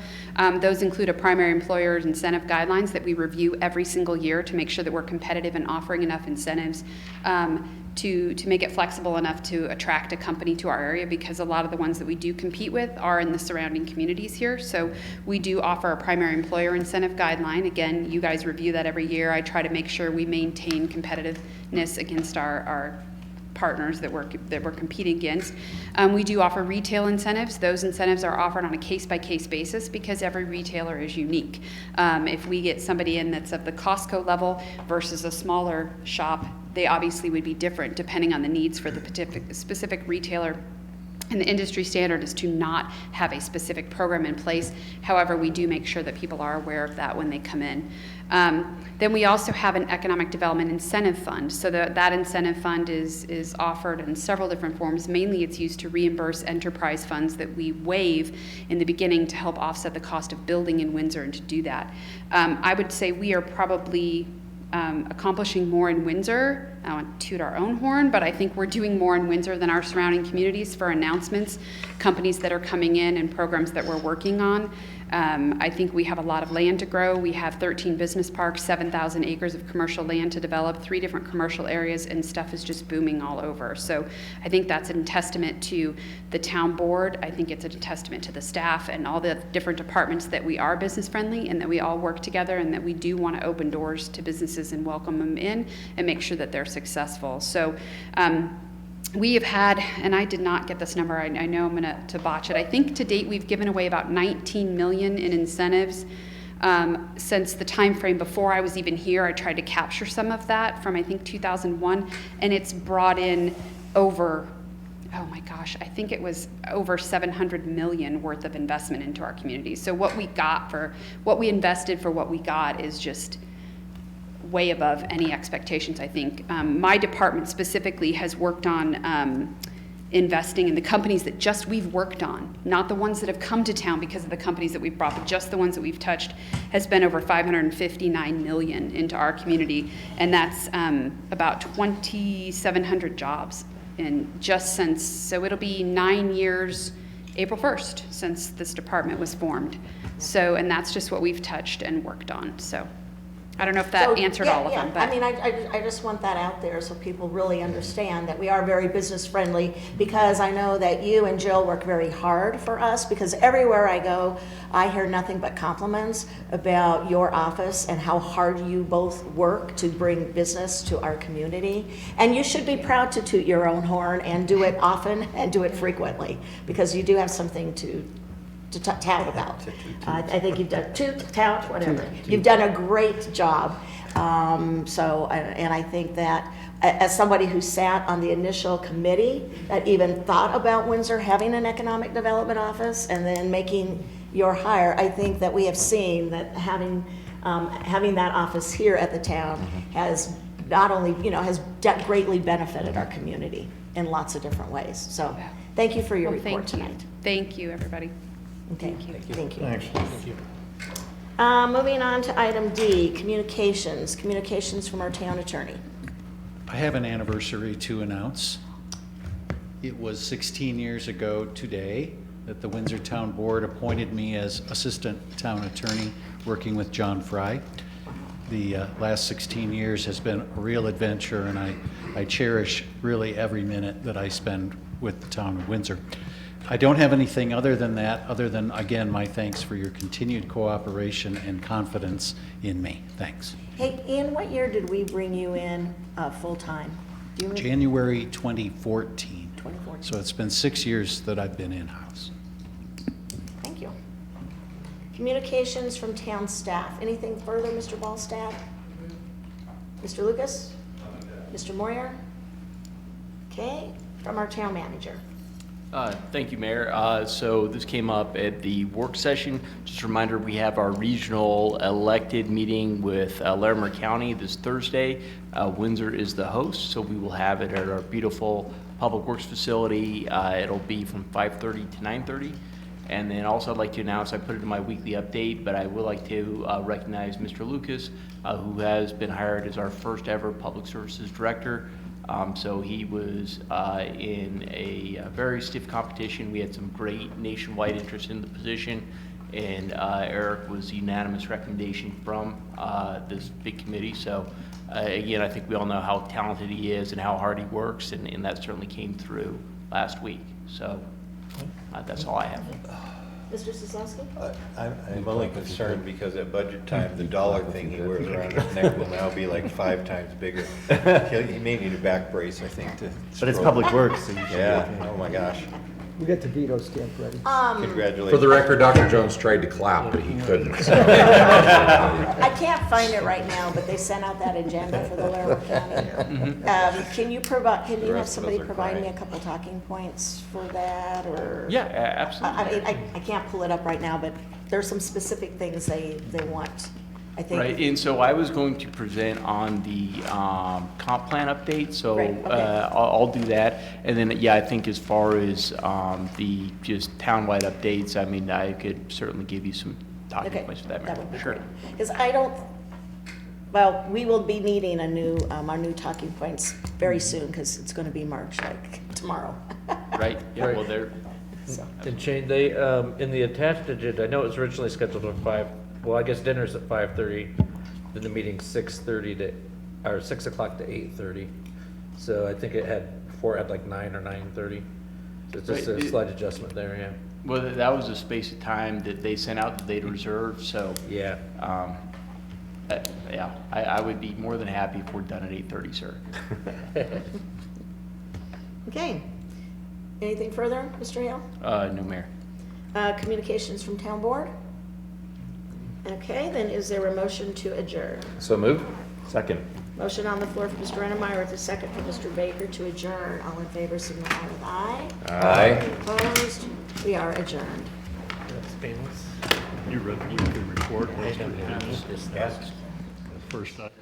Those include a primary employer incentive guidelines that we review every single year to make sure that we're competitive and offering enough incentives to make it flexible enough to attract a company to our area, because a lot of the ones that we do compete with are in the surrounding communities here. So we do offer a primary employer incentive guideline. Again, you guys review that every year. I try to make sure we maintain competitiveness against our partners that we're competing against. We do offer retail incentives. Those incentives are offered on a case-by-case basis because every retailer is unique. If we get somebody in that's of the Costco level versus a smaller shop, they obviously would be different depending on the needs for the specific retailer. And the industry standard is to not have a specific program in place. However, we do make sure that people are aware of that when they come in. Then we also have an economic development incentive fund. So that incentive fund is offered in several different forms. Mainly it's used to reimburse enterprise funds that we waive in the beginning to help offset the cost of building in Windsor. And to do that, I would say we are probably accomplishing more in Windsor. I don't want to toot our own horn, but I think we're doing more in Windsor than our surrounding communities for announcements, companies that are coming in, and programs that we're working on. I think we have a lot of land to grow. We have 13 business parks, 7,000 acres of commercial land to develop, 3 different commercial areas, and stuff is just booming all over. So I think that's a testament to the town board. I think it's a testament to the staff and all the different departments that we are business friendly and that we all work together and that we do want to open doors to businesses and welcome them in and make sure that they're successful. So we have had, and I did not get this number, I know I'm going to botch it. I think to date we've given away about 19 million in incentives since the time frame before I was even here. I tried to capture some of that from I think 2001, and it's brought in over, oh my gosh, I think it was over 700 million worth of investment into our community. So what we invested for what we got is just way above any expectations, I think. My department specifically has worked on investing in the companies that just we've worked on, not the ones that have come to town because of the companies that we've brought, but just the ones that we've touched, has been over 559 million into our community. And that's about 2,700 jobs in just since, so it'll be 9 years, April 1st, since this department was formed. So, and that's just what we've touched and worked on, so. I don't know if that answered all of them. But. I mean, I just want that out there so people really understand that we are very business friendly, because I know that you and Jill work very hard for us, because everywhere I go, I hear nothing but compliments about your office and how hard you both work to bring business to our community. And you should be proud to toot your own horn and do it often and do it frequently, because you do have something to tout about. I think you've done tout, whatever. You've done a great job. And I think that as somebody who sat on the initial committee that even thought about Windsor having an economic development office and then making your hire, I think that we have seen that having that office here at the town has not only, has greatly benefited our community in lots of different ways. So thank you for your report tonight. Thank you, everybody. Okay, thank you. Thanks. Moving on to item D, communications from our town attorney. I have an anniversary to announce. It was 16 years ago today that the Windsor Town Board appointed me as Assistant Town Attorney, working with John Fry. The last 16 years has been a real adventure, and I cherish really every minute that I spend with the town of Windsor. I don't have anything other than that, other than, again, my thanks for your continued cooperation and confidence in me. Thanks. Hey, Ian, what year did we bring you in full-time? Do you remember? January 2014. 2014. So it's been 6 years that I've been in-house. Thank you. Communications from town staff. Anything further, Mr. Ballstaff? Mr. Lucas? Mr. Moyer? Okay, from our town manager. Thank you, Mayor. So this came up at the work session. Just a reminder, we have our regional elected meeting with Larimer County this Thursday. Windsor is the host, so we will have it at our beautiful Public Works facility. It'll be from 5:30 to 9:30. And then also I'd like to announce, I put it in my weekly update, but I would like to recognize Mr. Lucas, who has been hired as our first ever Public Services Director. So he was in a very stiff competition. We had some great nationwide interest in the position, and Eric was unanimous recommendation from this big committee. So again, I think we all know how talented he is and how hard he works, and that certainly came through last week. So that's all I have. Mr. Sosowski? I'm only concerned because at budget time, the dollar thing he wears around his neck will now be like 5 times bigger. He may need a back brace, I think, to. But it's stroke. Public Works, so you should be Yeah, okay. oh my gosh. We got the veto stamp ready. Congratulations. For the record, Dr. Jones tried to clap, but he couldn't. so. I can't find it right now, but they sent out that agenda for the Larimer County. Can you The have rest of somebody us are provide me crying. a couple talking points for that, or? Yeah, absolutely. I can't pull it up right now, but there's some specific things they want, I think. Right, and so I was going to present on the comp plan update, so Right, okay. I'll do that. And then, yeah, I think as far as the just townwide updates, I mean, I could certainly give you some talking Okay, points for that. that would be Sure. great. Because well, we will be needing our new talking points very soon, because it's going to be March, like tomorrow. Right, yeah, Right. well, there, So, And Shane, they, in the attached agenda, I know it was originally scheduled for 5, well, I guess dinner's at 5:30, then the meeting's 6:30 to, or 6 o'clock to 8:30. So I think it had, before it had like 9 or 9:30. So it's just Right, a slight adjustment there, yeah. well, that was a space of time that they sent out that they'd reserved, so. Yeah. Yeah, I would be more than happy if we're done at 8:30, sir. Okay. Anything further, Mr. Hale? No, Mayor. Communications from town board? Okay, then is there a motion to adjourn? So moved? Second. Motion on the floor for Mr. Ennemeyer with a second for Mr. Baker to adjourn. All in favor, signify with aye. Aye. Opposed? We are adjourned. That's painless. You read the report, I don't have it. first item.